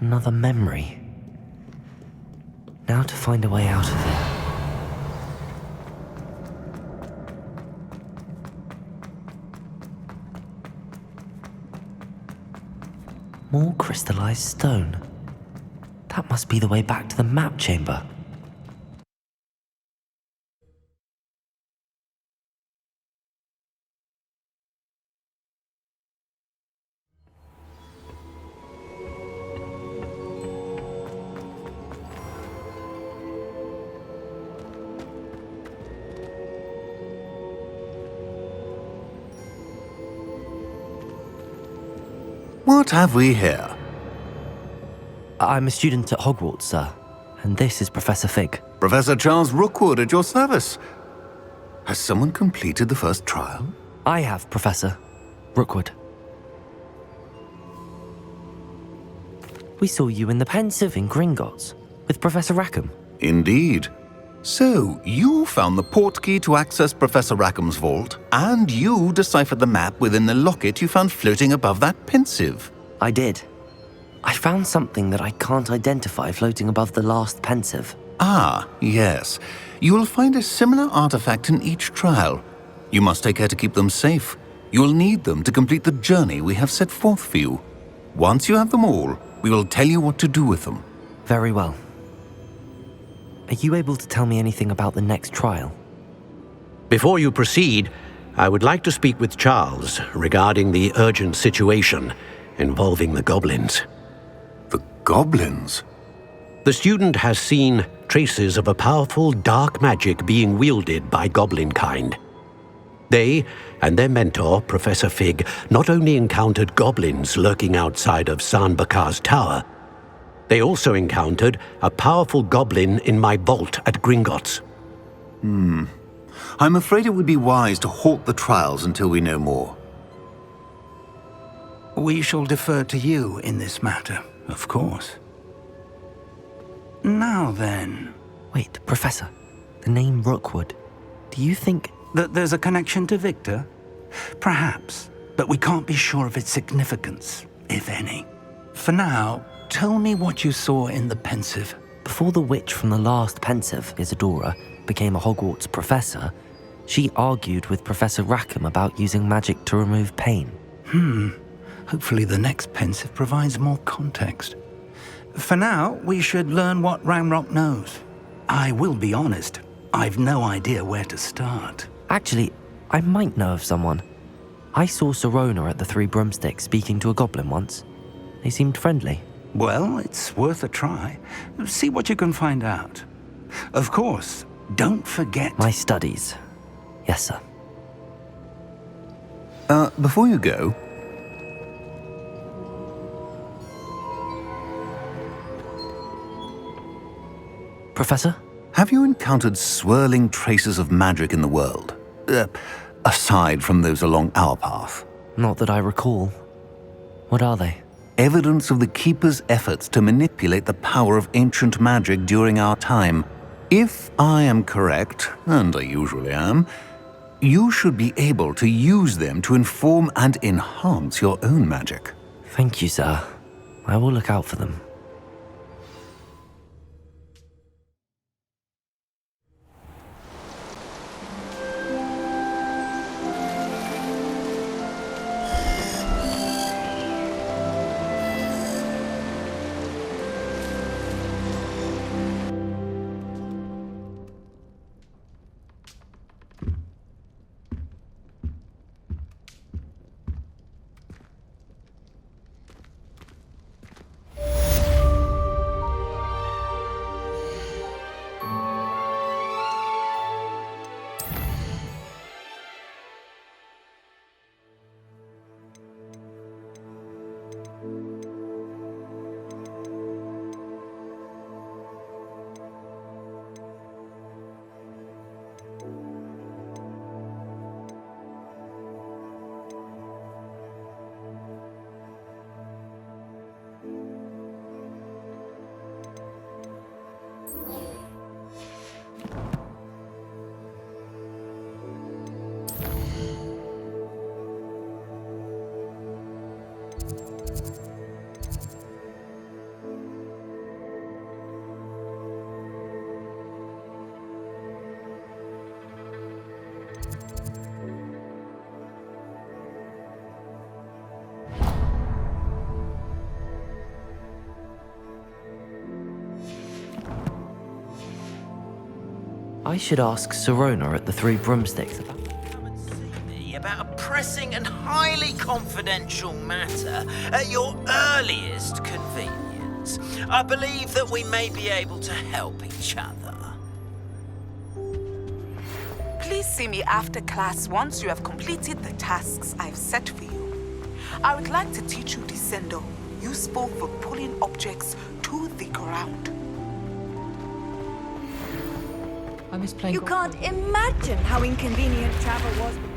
Another memory. Now to find a way out of here. More crystallized stone. That must be the way back to the map chamber. What have we here? I'm a student at Hogwarts, sir, and this is Professor Fig. Professor Charles Rookwood at your service. Has someone completed the first trial? I have, Professor Rookwood. We saw you in the Pensive in Gringotts with Professor Rackham. Indeed. So, you found the portkey to access Professor Rackham's vault, and you deciphered the map within the locket you found floating above that Pensive. I did. I found something that I can't identify floating above the last Pensive. Ah, yes. You will find a similar artifact in each trial. You must take care to keep them safe. You will need them to complete the journey we have set forth for you. Once you have them all, we will tell you what to do with them. Very well. Are you able to tell me anything about the next trial? Before you proceed, I would like to speak with Charles regarding the urgent situation involving the goblins. The goblins? The student has seen traces of a powerful dark magic being wielded by goblin kind. They and their mentor, Professor Fig, not only encountered goblins lurking outside of San Bakar's tower, they also encountered a powerful goblin in my vault at Gringotts. I'm afraid it would be wise to halt the trials until we know more. We shall defer to you in this matter, of course. Now then... Wait, Professor. The name Rookwood. Do you think... that there's a connection to Victor? Perhaps, but we can't be sure of its significance, if any. For now, tell me what you saw in the Pensive. Before the witch from the last Pensive, Isadora, became a Hogwarts professor, she argued with Professor Rackham about using magic to remove pain. Hopefully the next Pensive provides more context. For now, we should learn what Ranrock knows. I will be honest, I've no idea where to start. Actually, I might know of someone. I saw Serona at the Three Broomsticks speaking to a goblin once. They seemed friendly. Well, it's worth a try. See what you can find out. Of course, don't forget... My studies. Yes, sir. Before you go... Professor? Have you encountered swirling traces of magic in the world? Aside from those along our path? Not that I recall. What are they? Evidence of the Keeper's efforts to manipulate the power of ancient magic during our time. If I am correct, and I usually am, you should be able to use them to inform and enhance your own magic. Thank you, sir. I will look out for them. I should ask Sirona at the Three Broomsticks about... Come and see me about a pressing and highly confidential matter at your earliest convenience. I believe that we may be able to help each other. Please see me after class once you have completed the tasks I've set for you. I would like to teach you Descendo, useful for pulling objects to the ground. I miss playing. You can't imagine how inconvenient travel was before.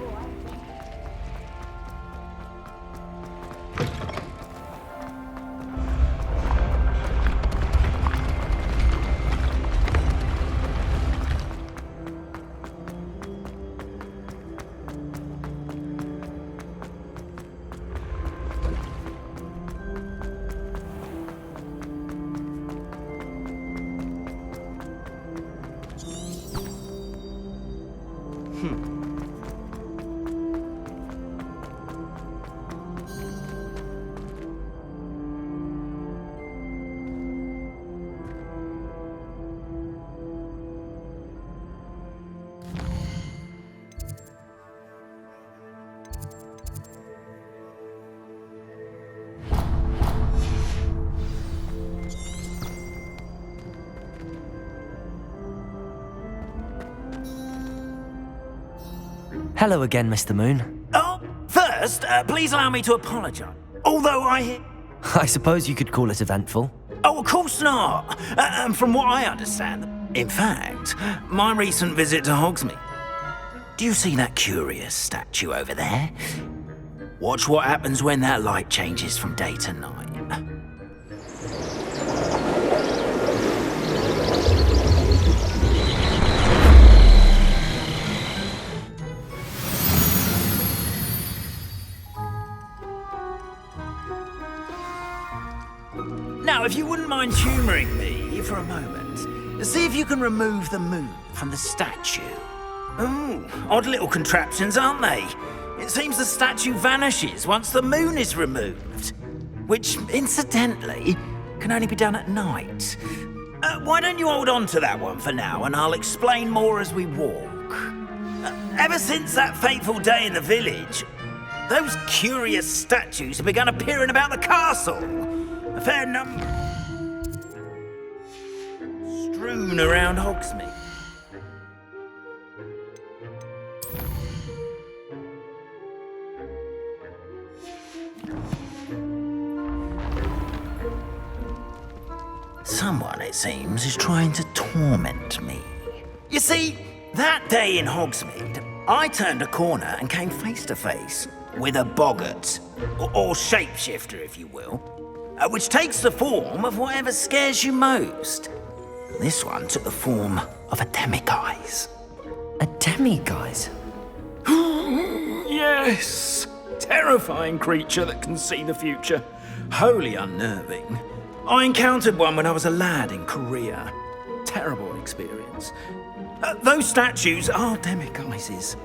Hello again, Mr. Moon. Oh, first, please allow me to apologize. Although I suppose you could call it eventful. Oh, of course not. From what I understand, in fact, my recent visit to Hogsmeade. Do you see that curious statue over there? Watch what happens when that light changes from day to night. Now, if you wouldn't mind humouring me for a moment, see if you can remove the moon from the statue. Ooh, odd little contraptions, aren't they? It seems the statue vanishes once the moon is removed, which, incidentally, can only be done at night. Why don't you hold on to that one for now, and I'll explain more as we walk. Ever since that fateful day in the village, those curious statues have begun appearing about the castle. A fair number strewn around Hogsmeade. Someone, it seems, is trying to torment me. You see, that day in Hogsmeade, I turned a corner and came face to face with a boggart, or shapeshifter, if you will, which takes the form of whatever scares you most. This one took the form of a demiguise. A demiguise? Yes! Terrifying creature that can see the future. Wholly unnerving. I encountered one when I was a lad in Korea. Terrible experience. Those statues are demiguises.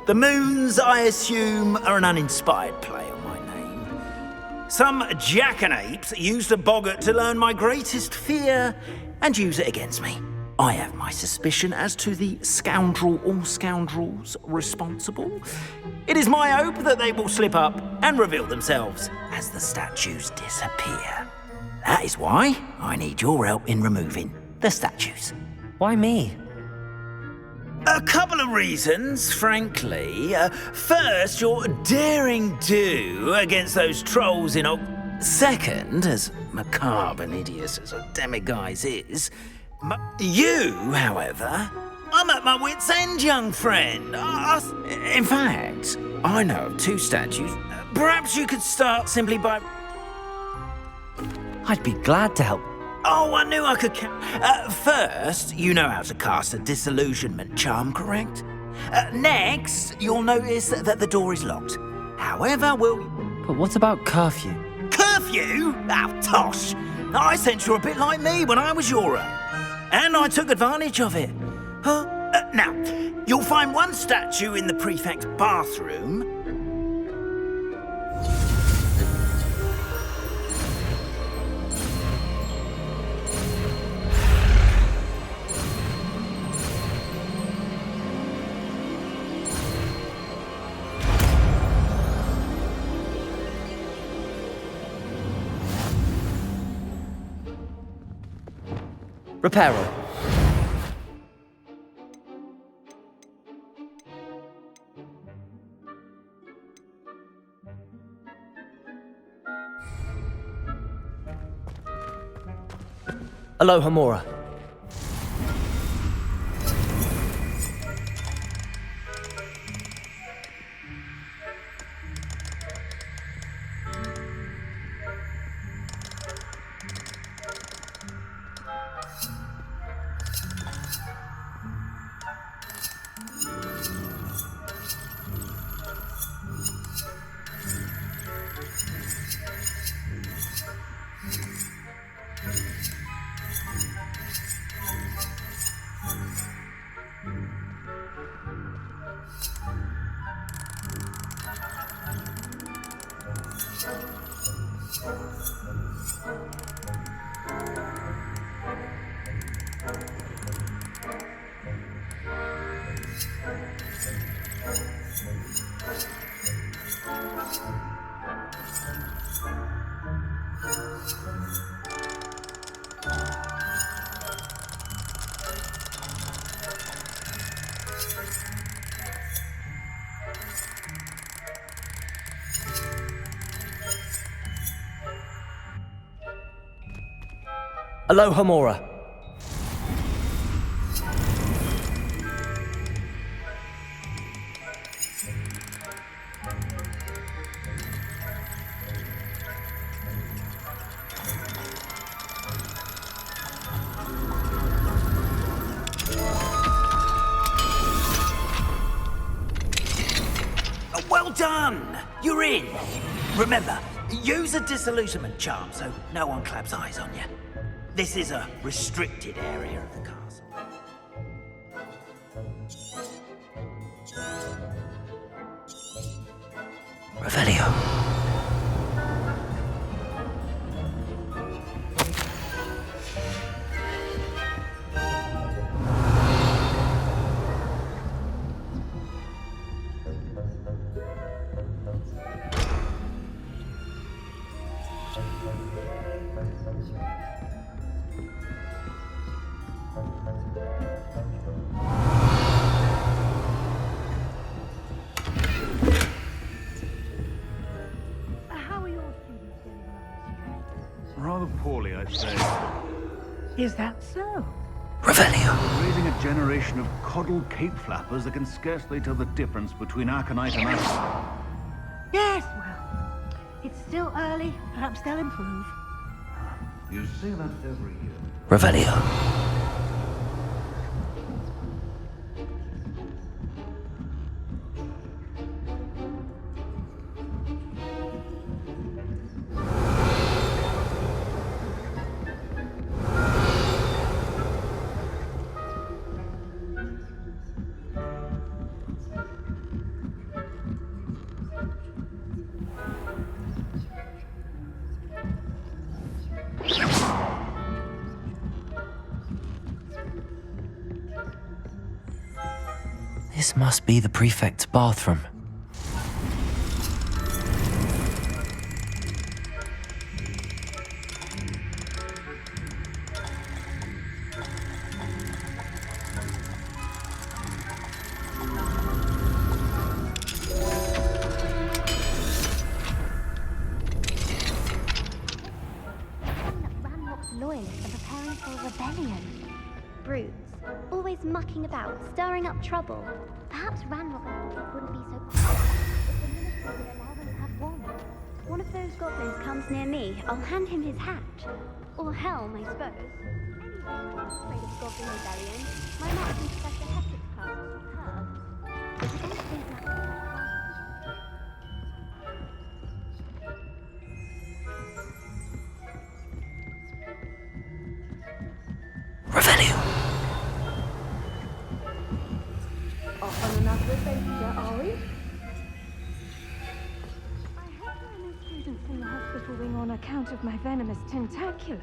The moons, I assume, are an uninspired play on my name. Some jackanapes used a boggart to learn my greatest fear and use it against me. I have my suspicion as to the scoundrel or scoundrels responsible. It is my hope that they will slip up and reveal themselves as the statues disappear. That is why I need your help in removing the statues. Why me? A couple of reasons, frankly. First, your daring do against those trolls in Second, as macabre and hideous as a demiguise is, you, however, I'm at my wit's end, young friend. In fact, I know of two statues. Perhaps you could start simply by... I'd be glad to help. Oh, I knew I could first, you know how to cast a disillusionment charm, correct? Next, you'll notice that the door is locked. However, But what about curfew? Curfew? Oh, tosh! I sense you're a bit like me when I was your age. And I took advantage of it. Now, you'll find one statue in the prefect's bathroom. Repair all. Aloha Mora. Aloha Mora. Well done! You're in! Remember, use a disillusionment charm so no one claps eyes on you. This is a restricted area of the castle. Revelio. How are your students getting on? Rather poorly, I'd say. Is that so? Revelio. Raising a generation of coddled cape flappers that can scarcely tell the difference between aconite and acid. Yes, well, it's still early. Perhaps they'll improve. You say that every year. Revelio. This must be the prefect's bathroom. Ranrock's loyalists are preparing for a rebellion. Brutes, always mucking about, stirring up trouble. Perhaps Ranrock wouldn't be so quiet if the ministry would allow them to have one. One of those goblins comes near me, I'll hand him his hat. Or helm, I suppose. Anyway, I'm not afraid of Goblin Rebellion. My marks and Professor Hessett's class was superb. I don't think that... Revelio. Off on another adventure, are we? I hope there are no students in the hospital wing on account of my venomous tentacular.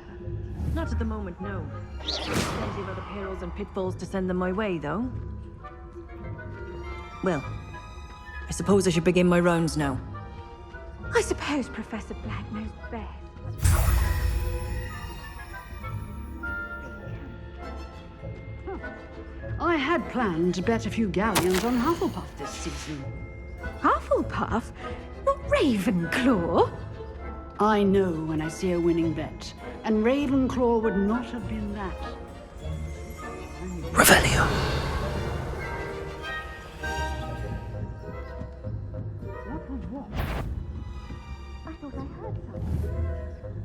Not at the moment, no. Plenty of other perils and pitfalls to send them my way, though. Well, I suppose I should begin my rounds now. I suppose Professor Black knows best. I had planned to bet a few galleons on Hufflepuff this season. Hufflepuff? Not Ravenclaw? I know when I see a winning bet, and Ravenclaw would not have been that. Revelio. What was what? I thought I heard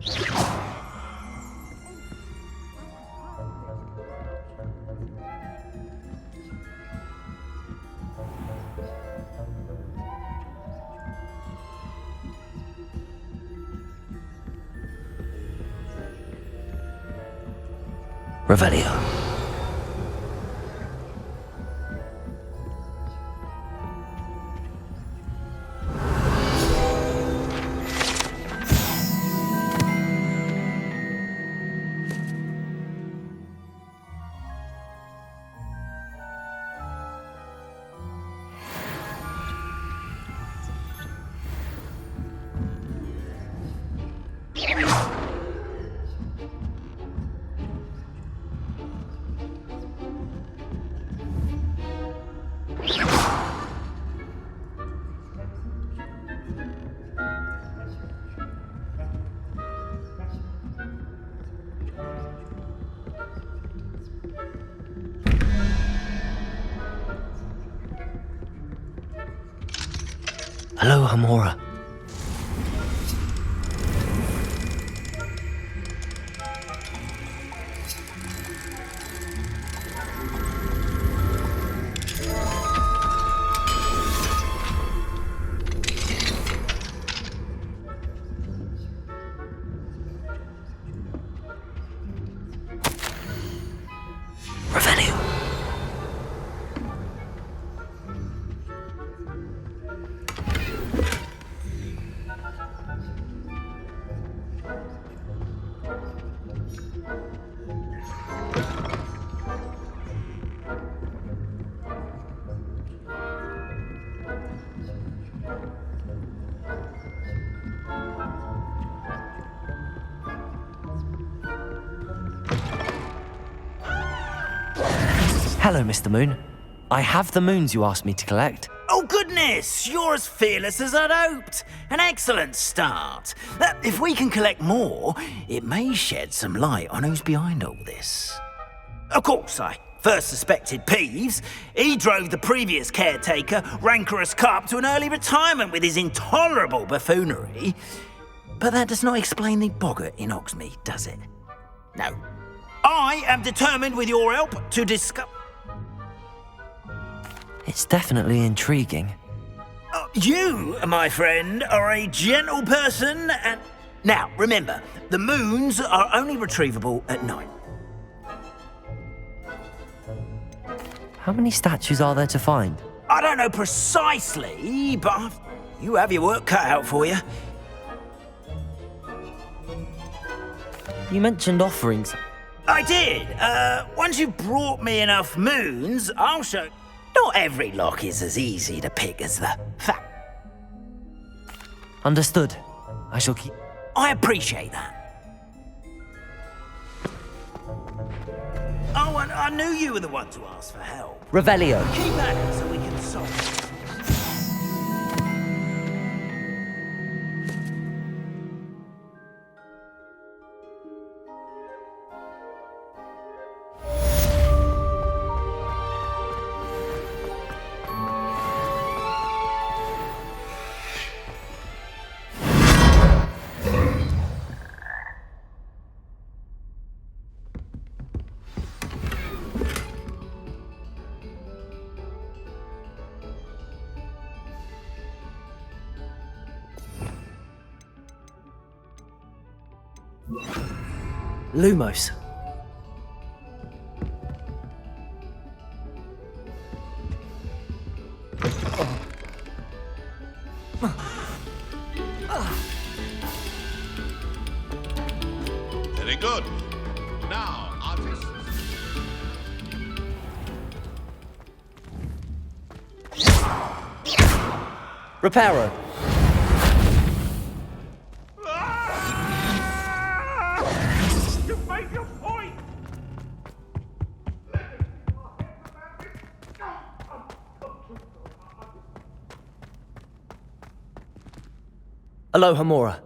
something. Revelio. Hello, Hamora. Revelio. Hello, Mr. Moon. I have the moons you asked me to collect. Oh, goodness! You're as fearless as I'd hoped. An excellent start. If we can collect more, it may shed some light on who's behind all this. Of course, I first suspected Peeves. He drove the previous caretaker, Rancorous Carp, to an early retirement with his intolerable buffoonery. But that does not explain the boggart in Hogsmeade, does it? No. I am determined, with your help, to discover... It's definitely intriguing. You, my friend, are a gentle person and... Now, remember, the moons are only retrievable at night. How many statues are there to find? I don't know precisely, but you have your work cut out for you. You mentioned offerings. I did. Once you've brought me enough moons, I'll show... Not every lock is as easy to pick as the fact. Understood. I shall keep... I appreciate that. Oh, and I knew you were the one to ask for help. Revelio. Keep at it so we can solve it. Lumos. Very good. Now, artists. Reparo. You made your point! Aloha Mora.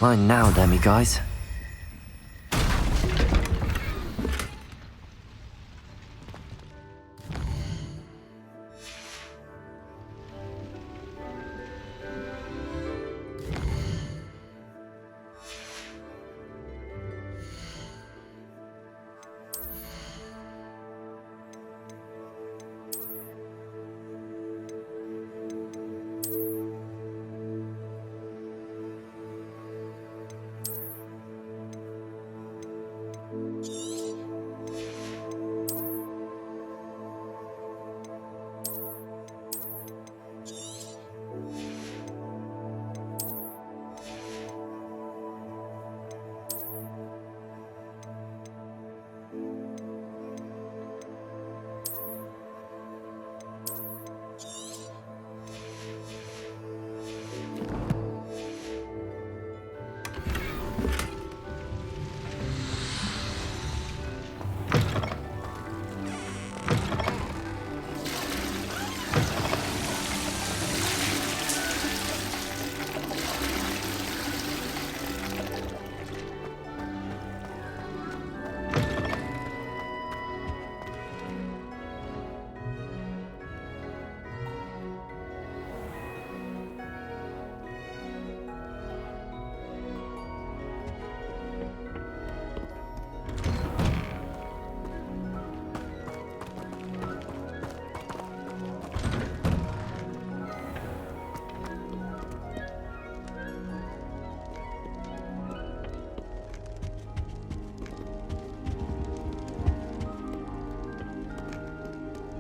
Mine now, demi-guys.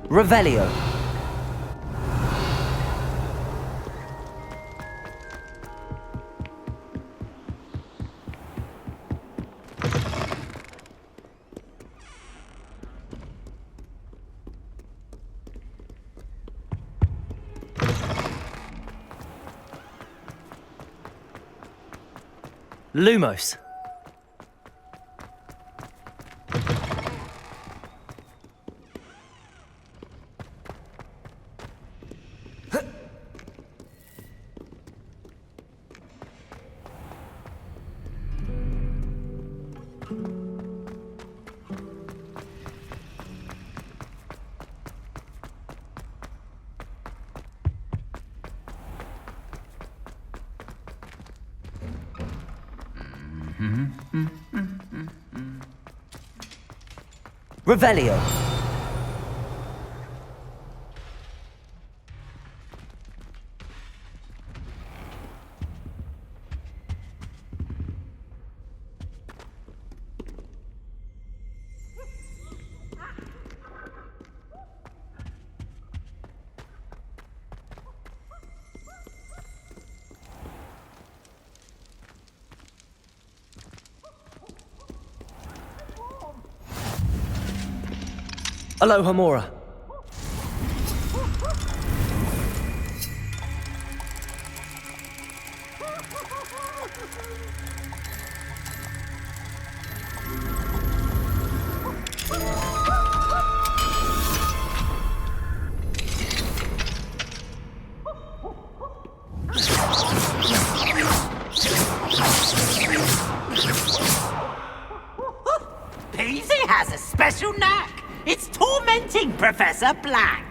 Revelio. Lumos. Revelio. Aloha Mora. Peasy has a special knack. It's tormenting Professor Black.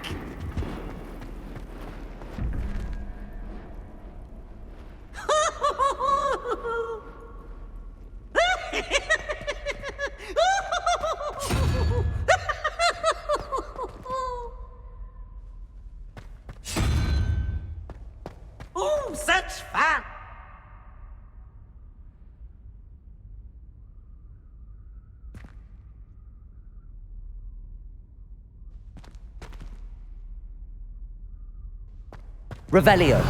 Oh, such fun! Revelio.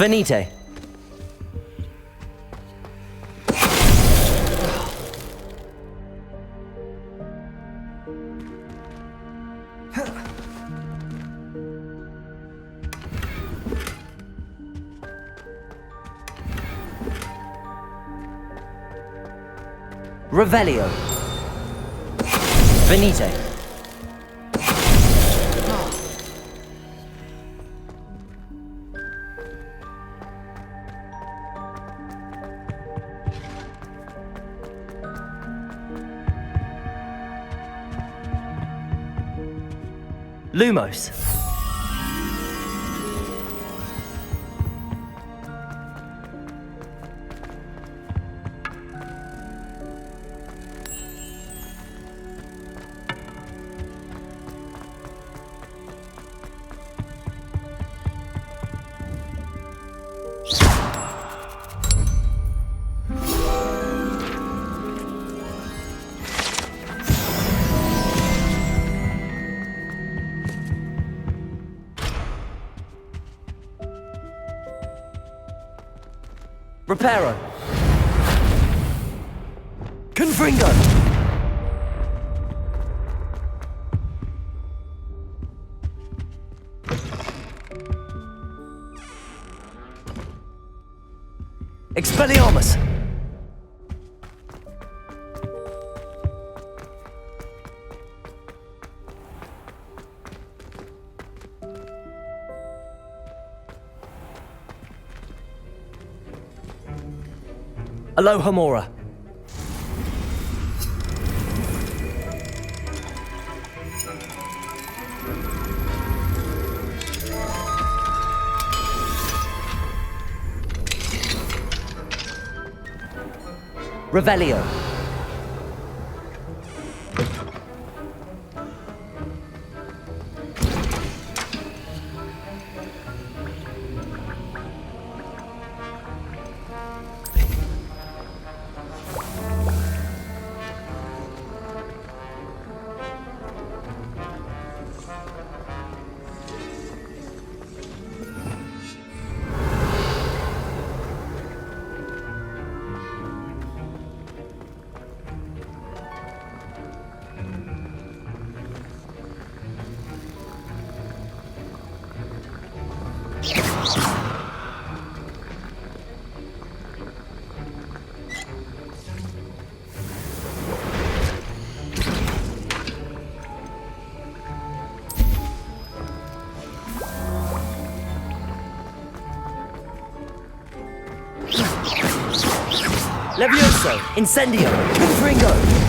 Finite. Revelio. Finite. Lumos. Reparo. Confringo. Expelliarmus. Alohomora. Revelio. Levioso. Incendio. Confringo.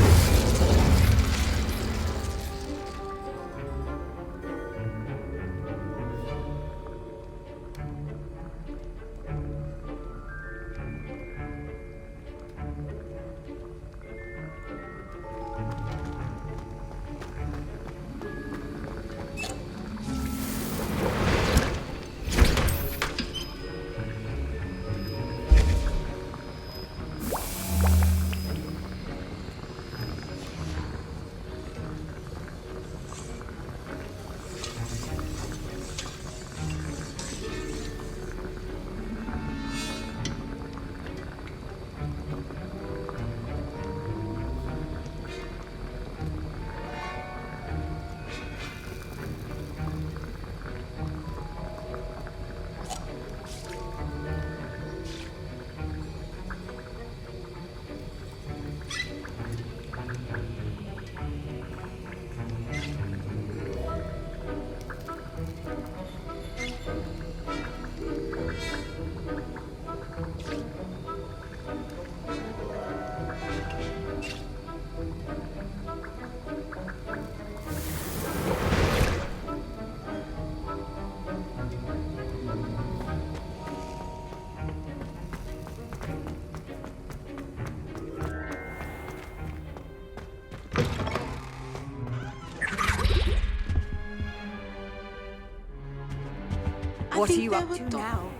What are you up to now?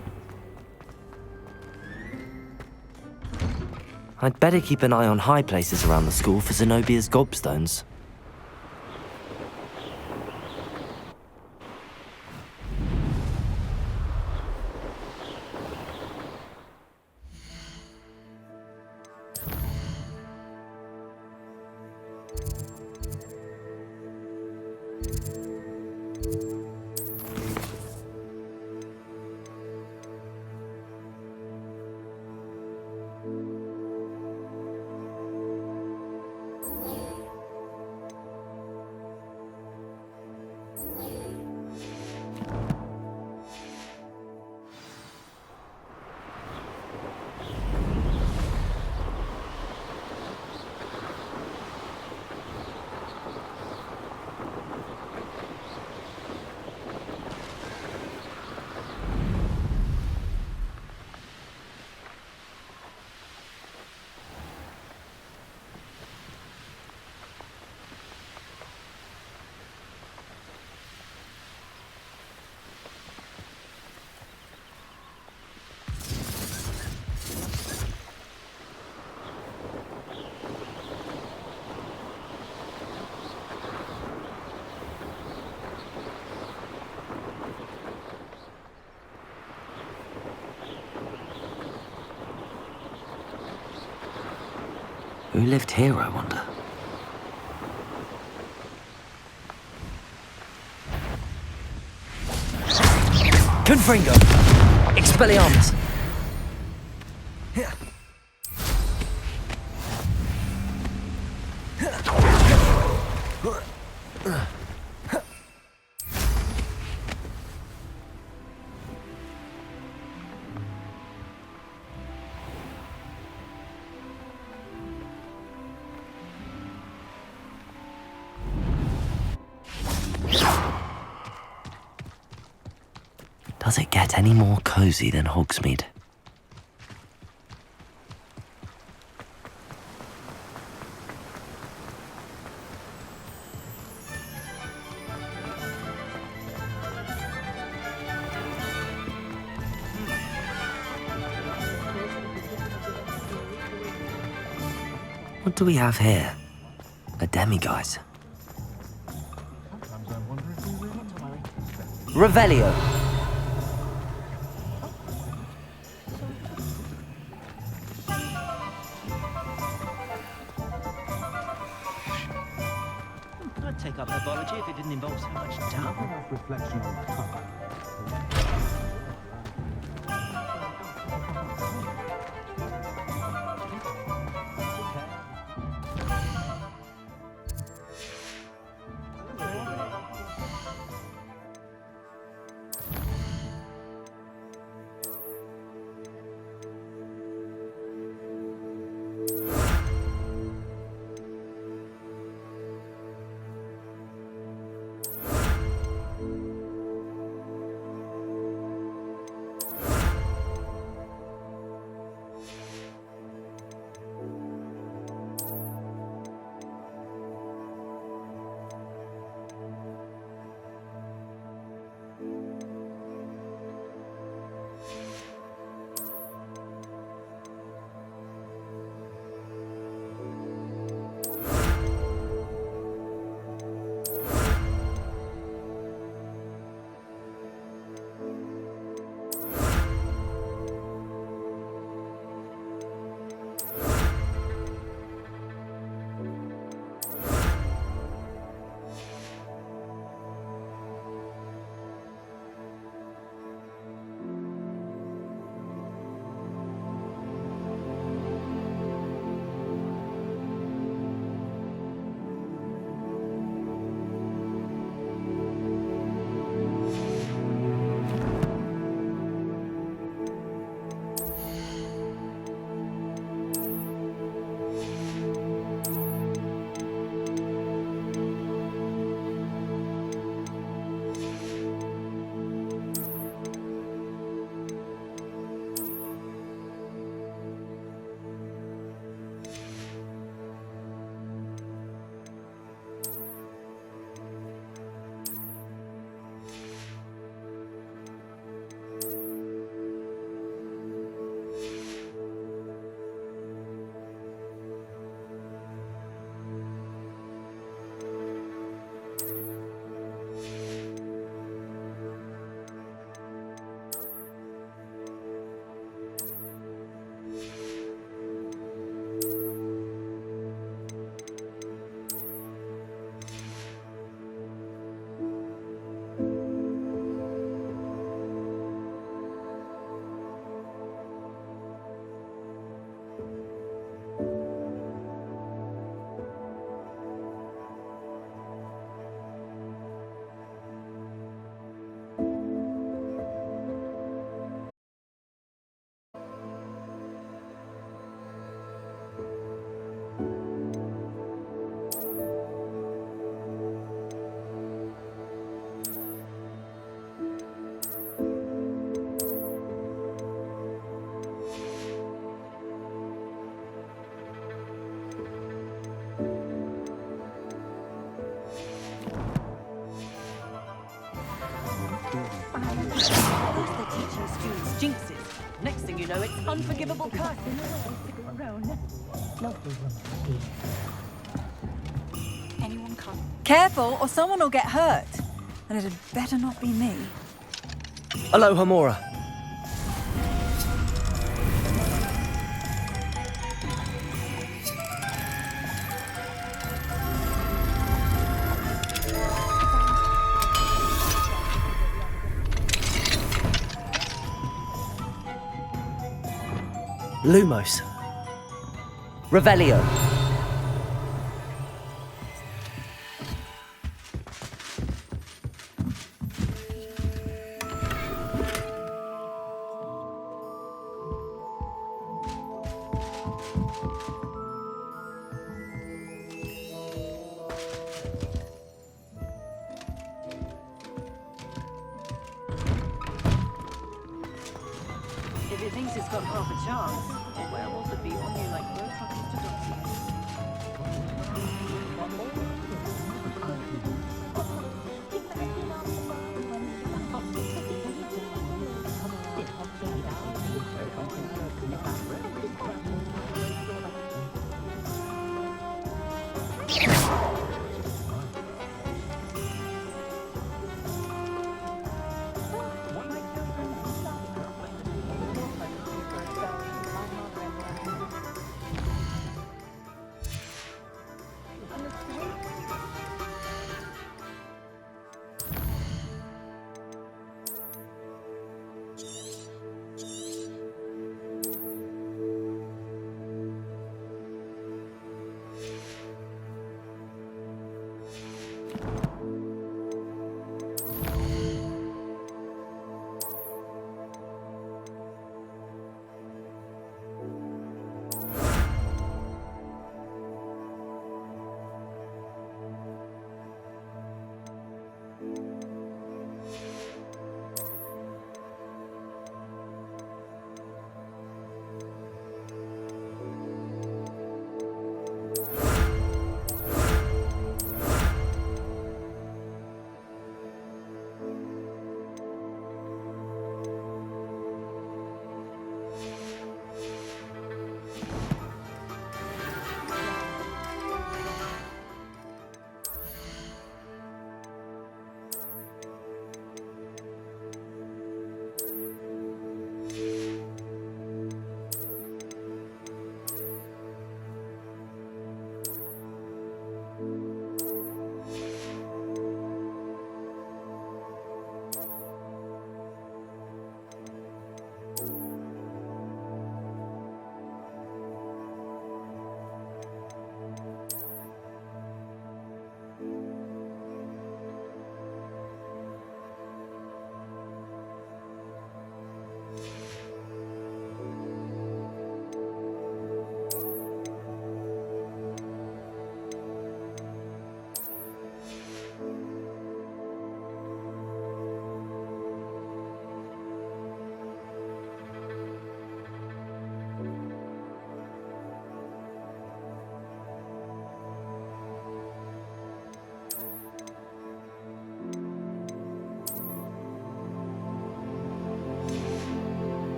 I'd better keep an eye on high places around the school for Zenobia's gobstones. Who lived here, I wonder? Confringo! Expelliarmus! Does it get any more cozy than Hogsmeade? What do we have here? A demiguise. Revelio. I'd take up herbology if it didn't involve so much doubt. Reflection on color. students' jinxes. Next thing you know, it's unforgivable curse in the way. Anyone come? Careful, or someone will get hurt. And it had better not be me. Aloha, Mora. Lumos. Revelio. If he thinks it's got half a chance, a werewolf would be on you like road truckers to dogs.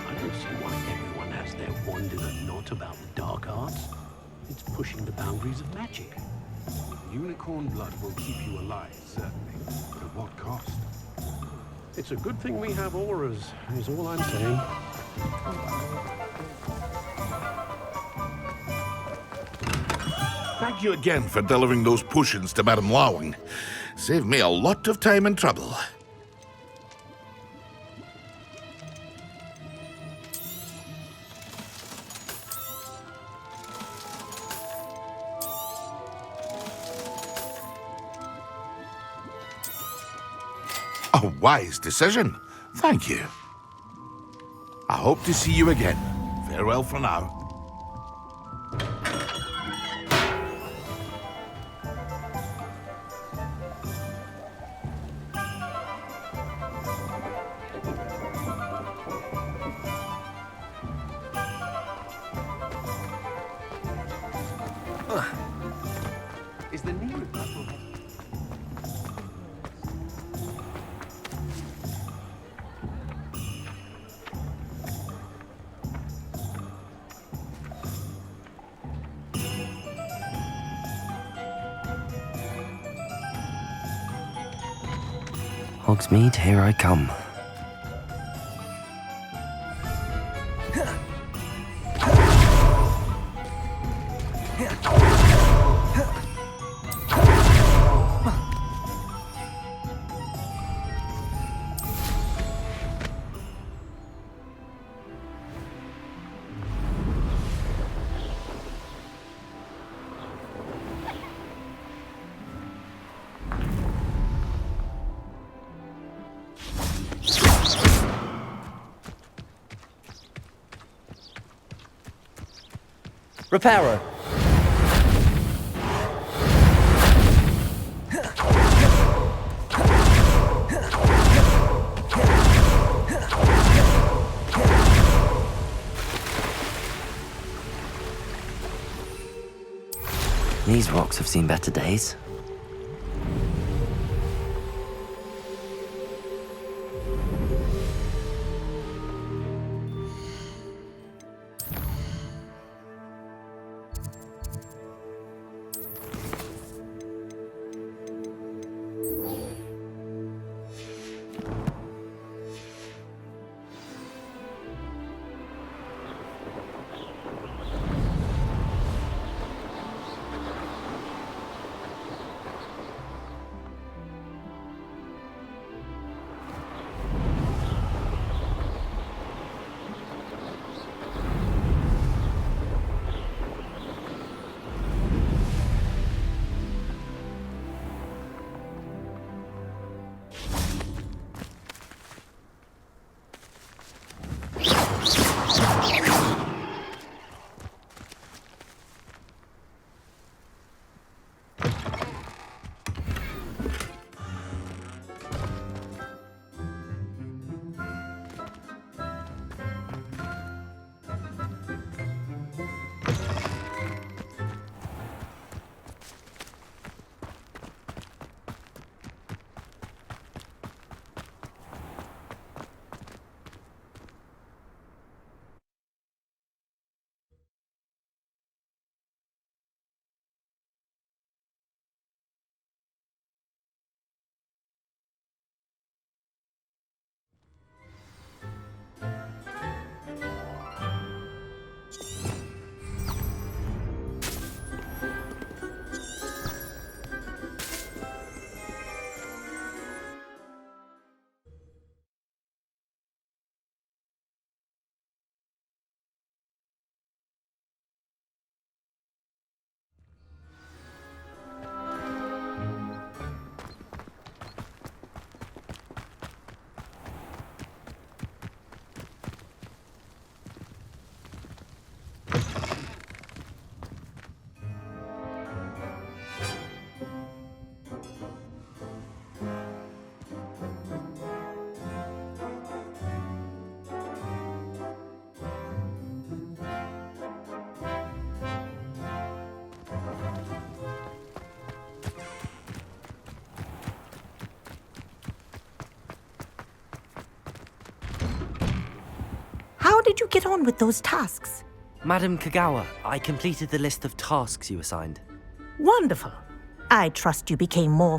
I don't see why everyone has their wonder and not about the dark arts. It's pushing the boundaries of magic. Unicorn blood will keep you alive, certainly. But at what cost? It's a good thing we have auras, is all I'm saying. Thank you again for delivering those potions to Madame Lawing. Saved me a lot of time and trouble. A wise decision. Thank you. I hope to see you again. Farewell for now. Is the name of that one? Hogsmeade, here I come. Reparo. These rocks have seen better days. How did you get on with those tasks? Madam Kagawa, I completed the list of tasks you assigned. Wonderful. I trust you became more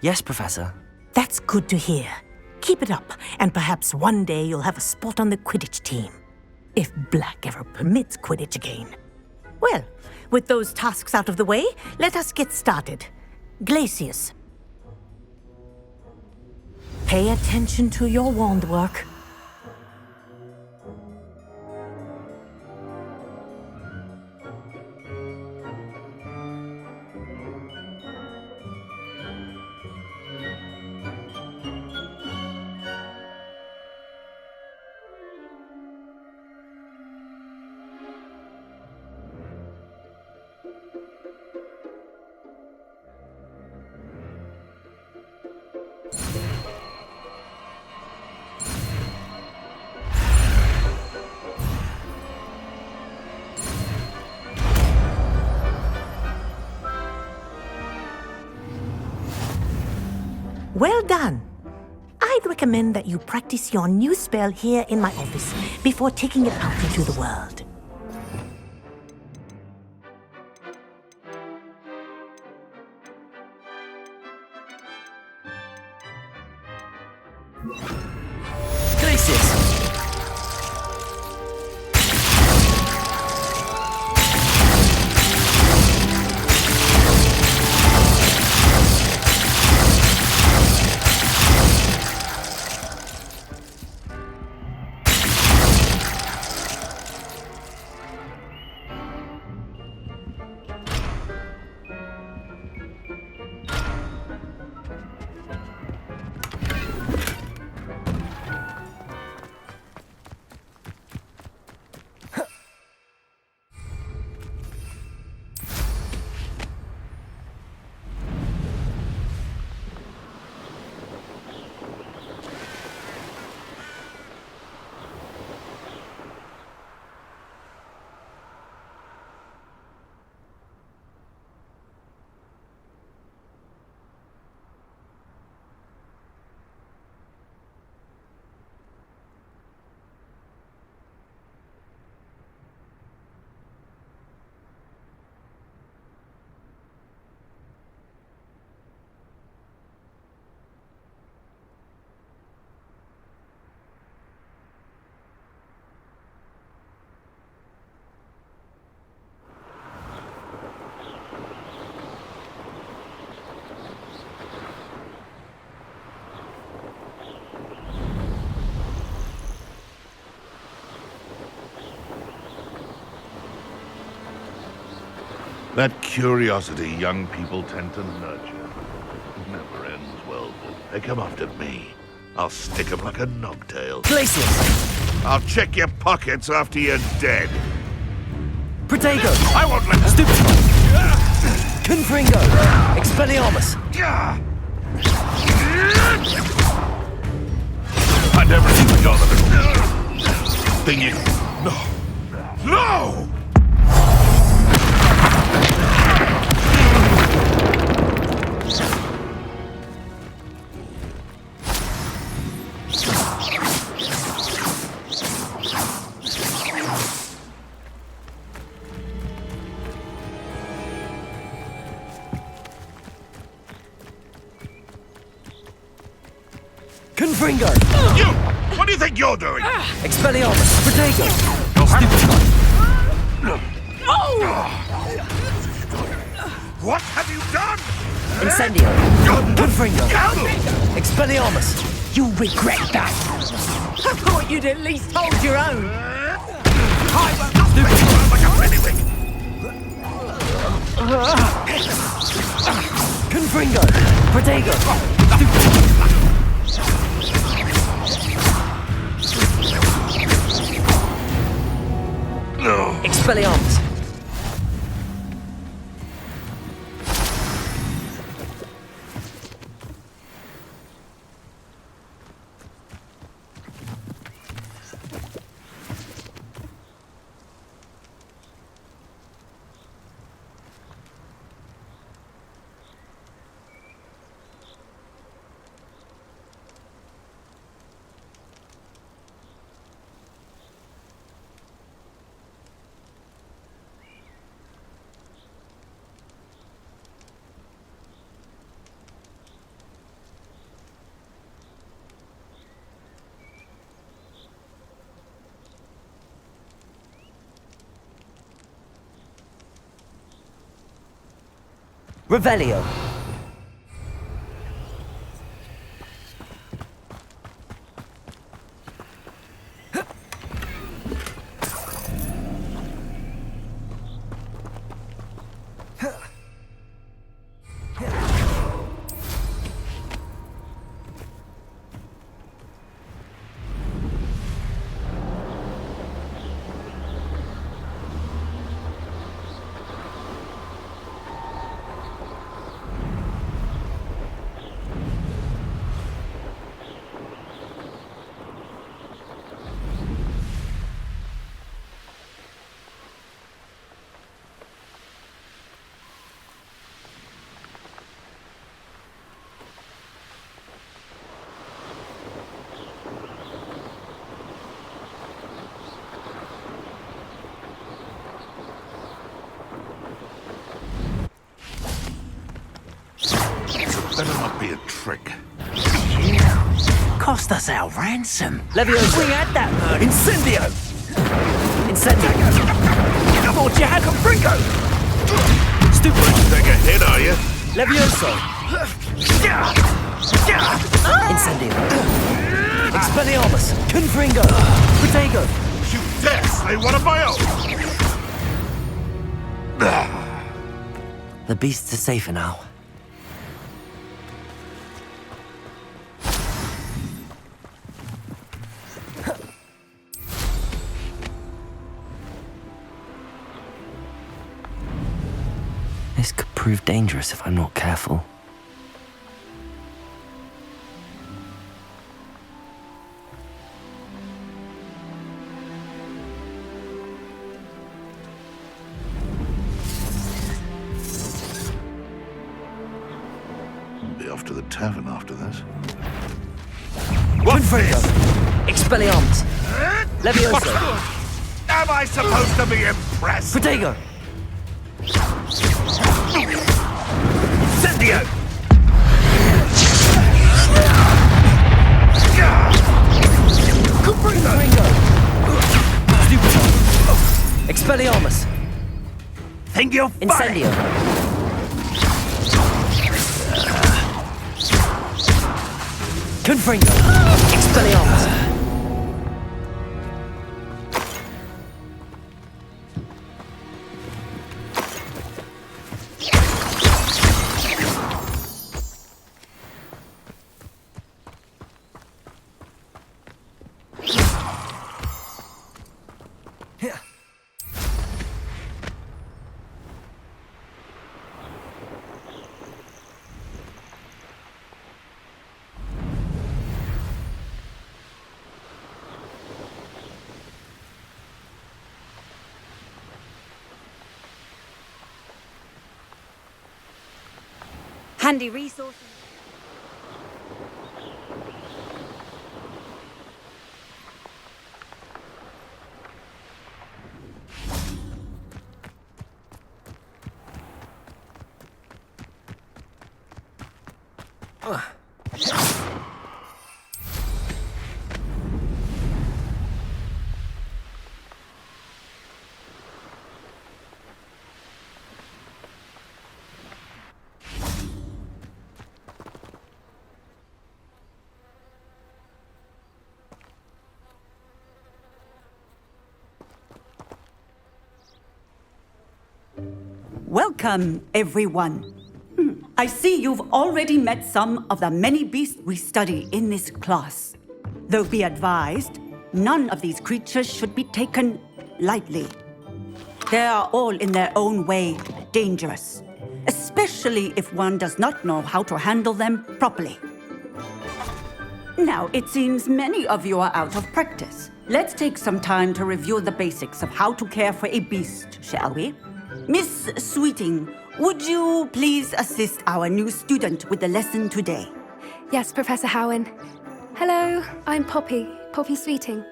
Yes, Professor. That's good to hear. Keep it up, and perhaps one day you'll have a spot on the Quidditch team. If Black ever permits Quidditch again. Well, with those tasks out of the way, let us get started. Glacius. Pay attention to your wand work. Well done. I'd recommend that you practice your new spell here in my office before taking it out into the world. Glacius! That curiosity young people tend to nurture. It never ends well. They come after me. I'll stick them like a knobtail. Glacius! I'll check your pockets after you're dead. Protego! I won't let Stupid! Confringo! Expelliarmus! I never even got it. Thingy. No! No! Confringo! You! What do you think you're doing? Expelliarmus! Protego! What have you done? Incendio! Confringo! Expelliarmus! You'll regret that. I thought you'd at least hold your own. I will not make you run like a pennywig! Confringo! Protego! Expelliarmus! Revelio. be a trick. Cost us our ransom. Leviosa. We had that bird. Incendio! Incendio. Thought you had Confringo! Stupid. Take a hit, are you? Levioso. Incendio. Expelliarmus. Confringo. Protego. You dare slay one of my own! The beasts are safer now. This could prove dangerous if I'm not careful. Be off to the tavern after this. What's this? Expelliarmus. Levioso. Am I supposed to be impressed? Protego. Incendio! Confringo. Expelliarmus. Think you're funny? Incendio. Confringo. Expelliarmus. Handy resources. Welcome, everyone. I see you've already met some of the many beasts we study in this class. Though be advised, none of these creatures should be taken lightly. They are all in their own way dangerous, especially if one does not know how to handle them properly. Now, it seems many of you are out of practice. Let's take some time to review the basics of how to care for a beast, shall we? Miss Sweeting, would you please assist our new student with the lesson today? Yes, Professor Howen. Hello, I'm Poppy Sweeting.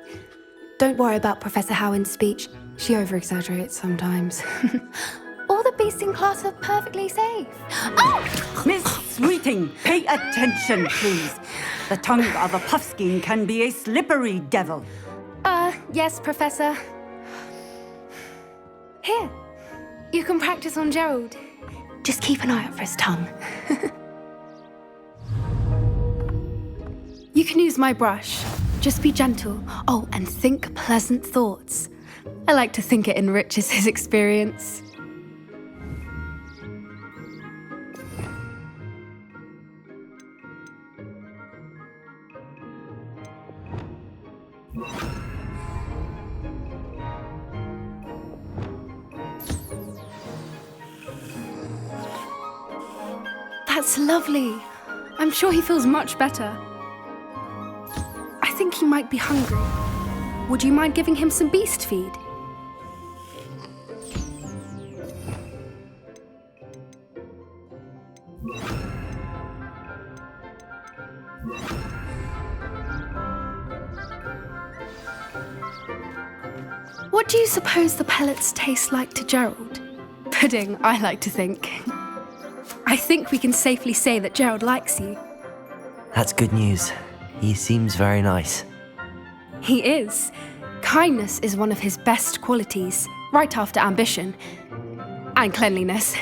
Don't worry about Professor Howen's speech. She over-exaggerates sometimes. All the beasts in class are perfectly safe. Oh! Miss Sweeting, pay attention, please. The tongue of a puffskein can be a slippery devil. Yes, Professor. Here, you can practice on Gerald. Just keep an eye out for his tongue. You can use my brush. Just be gentle. Oh, and think pleasant thoughts. I like to think it enriches his experience. That's lovely. I'm sure he feels much better. I think he might be hungry. Would you mind giving him some beast feed? What do you suppose the pellets taste like to Gerald? Pudding, I like to think. I think we can safely say that Gerald likes you. That's good news. He seems very nice. He is. Kindness is one of his best qualities, right after ambition. And cleanliness.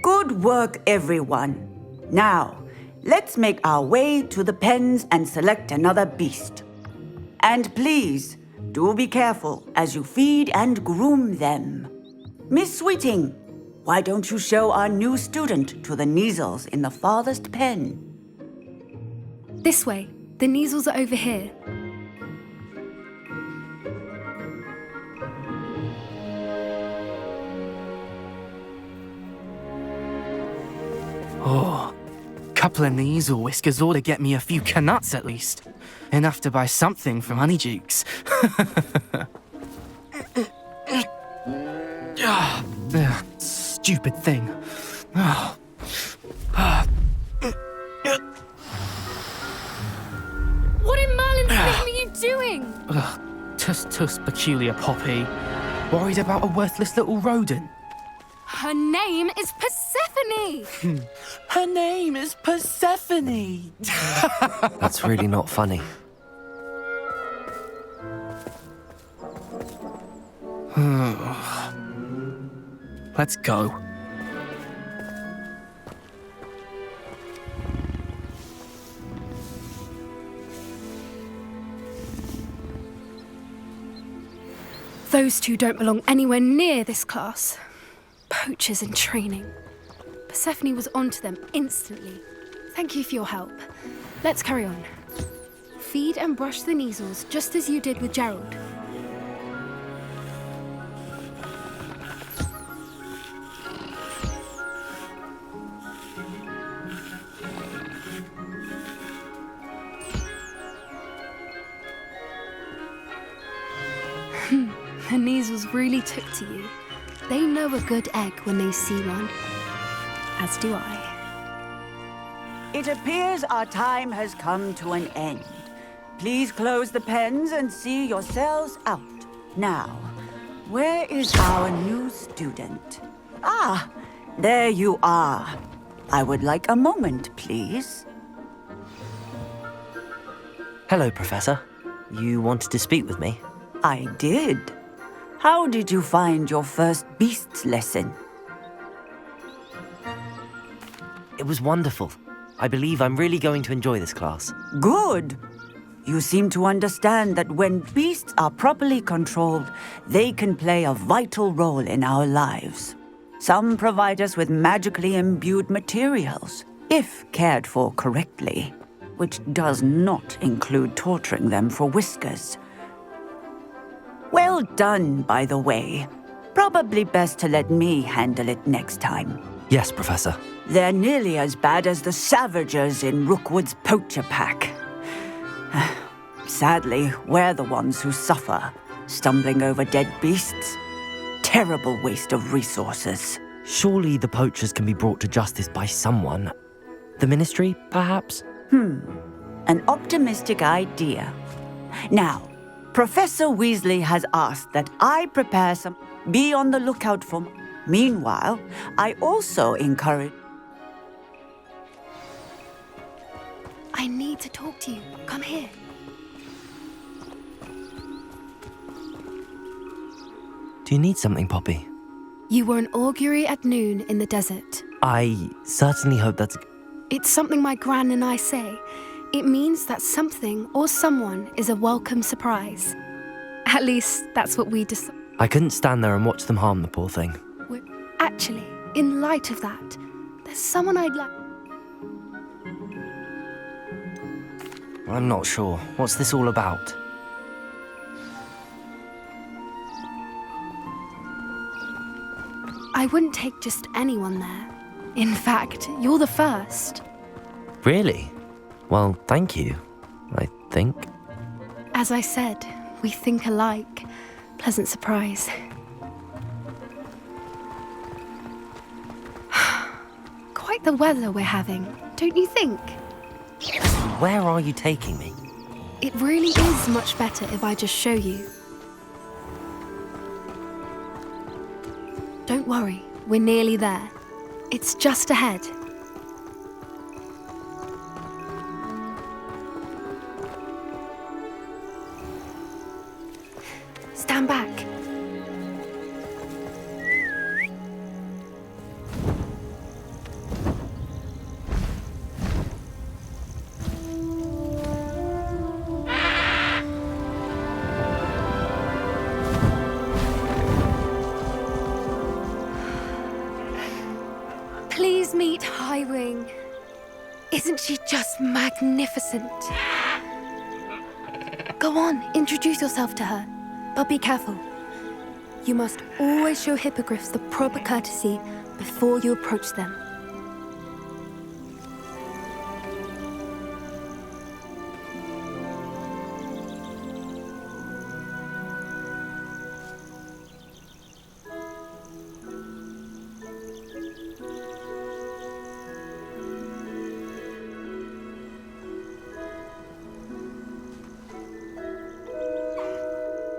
Good work, everyone. Now, let's make our way to the pens and select another beast. And please, do be careful as you feed and groom them. Miss Sweeting, why don't you show our new student to the Kneazles in the farthest pen? This way. The Kneazles are over here. Oh, couple of Kneazle whiskers ought to get me a few canuts at least. Enough to buy something from Honeydukes. Stupid thing. What in Merlin's name are you doing? Tuss, peculiar Poppy. Worried about a worthless little rodent. Her name is Persephone! Her name is Persephone! That's really not funny. Let's go. Those two don't belong anywhere near this class. Poachers in training. Persephone was onto them instantly. Thank you for your help. Let's carry on. Feed and brush the Kneazles just as you did with Gerald. The Kneazles really took to you. They know a good egg when they see one. As do I. It appears our time has come to an end. Please close the pens and see yourselves out. Now, where is our new student? Ah, there you are. I would like a moment, please. Hello, Professor. You wanted to speak with me? I did. How did you find your first beasts lesson? It was wonderful. I believe I'm really going to enjoy this class. Good. You seem to understand that when beasts are properly controlled, they can play a vital role in our lives. Some provide us with magically imbued materials, if cared for correctly, which does not include torturing them for whiskers. Well done, by the way. Probably best to let me handle it next time. Yes, Professor. They're nearly as bad as the Savagers in Rookwood's poacher pack. Sadly, we're the ones who suffer, stumbling over dead beasts. Terrible waste of resources. Surely the poachers can be brought to justice by someone. The Ministry, perhaps? An optimistic idea. Now, Professor Weasley has asked that I prepare some... Be on the lookout for... Meanwhile, I also encourage... I need to talk to you. Come here. Do you need something, Poppy? You were an augury at noon in the desert. I certainly hope that's... It's something my gran and I say. It means that something or someone is a welcome surprise. At least, that's what we decide. I couldn't stand there and watch them harm the poor thing. Actually, in light of that, there's someone I'd like... I'm not sure. What's this all about? I wouldn't take just anyone there. In fact, you're the first. Really? Well, thank you, I think. As I said, we think alike. Pleasant surprise. Quite the weather we're having, don't you think? Where are you taking me? It really is much better if I just show you. Don't worry, we're nearly there. It's just ahead. Stand back. Please meet Highwing. Isn't she just magnificent? Go on, introduce yourself to her. But be careful. You must always show hippogriffs the proper courtesy before you approach them.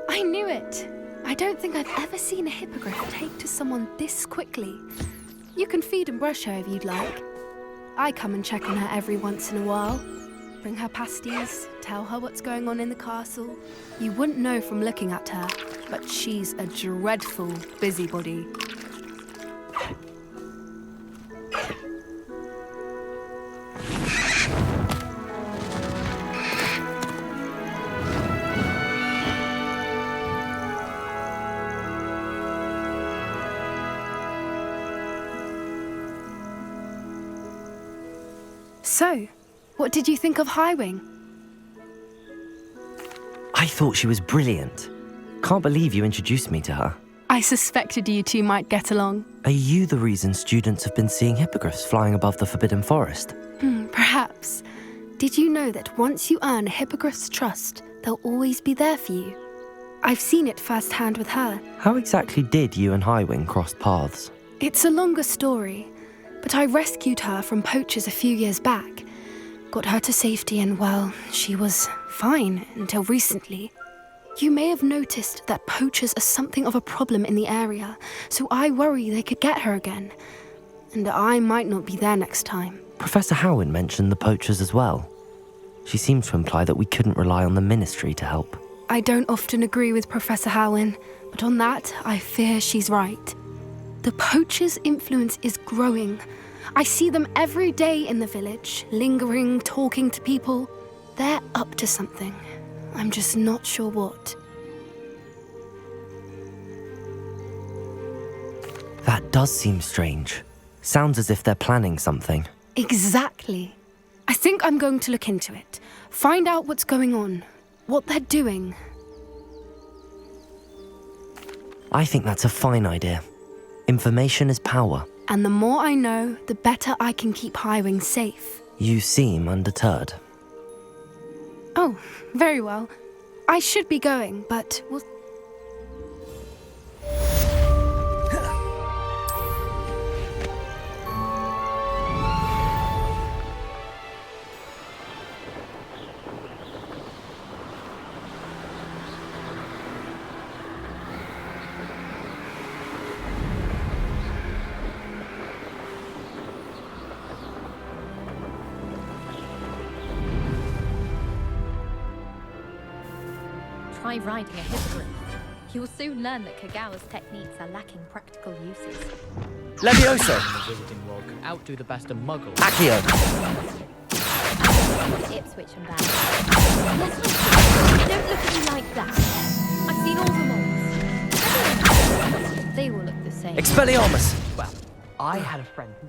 I knew it! I don't think I've ever seen a hippogriff take to someone this quickly. You can feed and brush her if you'd like. I come and check on her every once in a while. Bring her pasties, tell her what's going on in the castle. You wouldn't know from looking at her, but she's a dreadful busybody. So, what did you think of Highwing? I thought she was brilliant. Can't believe you introduced me to her. I suspected you two might get along. Are you the reason students have been seeing hippogriffs flying above the Forbidden Forest? Perhaps. Did you know that once you earn a hippogriff's trust, they'll always be there for you? I've seen it firsthand with her. How exactly did you and Highwing cross paths? It's a longer story, but I rescued her from poachers a few years back. Got her to safety and, well, she was fine until recently. You may have noticed that poachers are something of a problem in the area, so I worry they could get her again. And I might not be there next time. Professor Howin mentioned the poachers as well. She seemed to imply that we couldn't rely on the ministry to help. I don't often agree with Professor Howin, but on that, I fear she's right. The poachers' influence is growing. I see them every day in the village, lingering, talking to people. They're up to something. I'm just not sure what. That does seem strange. Sounds as if they're planning something. Exactly. I think I'm going to look into it. Find out what's going on, what they're doing. I think that's a fine idea. Information is power. And the more I know, the better I can keep Highwing safe. You seem undeterred. Oh, very well. I should be going, but we'll... Try riding a hippogriff. You will soon learn that Kagawa's techniques are lacking practical uses. Levioso! The visiting world can outdo the best of muggles. Accio! Ipswich and Bath. Let's not don't look at me like that. I've seen all the moles. They all look the same. Expelliarmus! Well, I had a friend who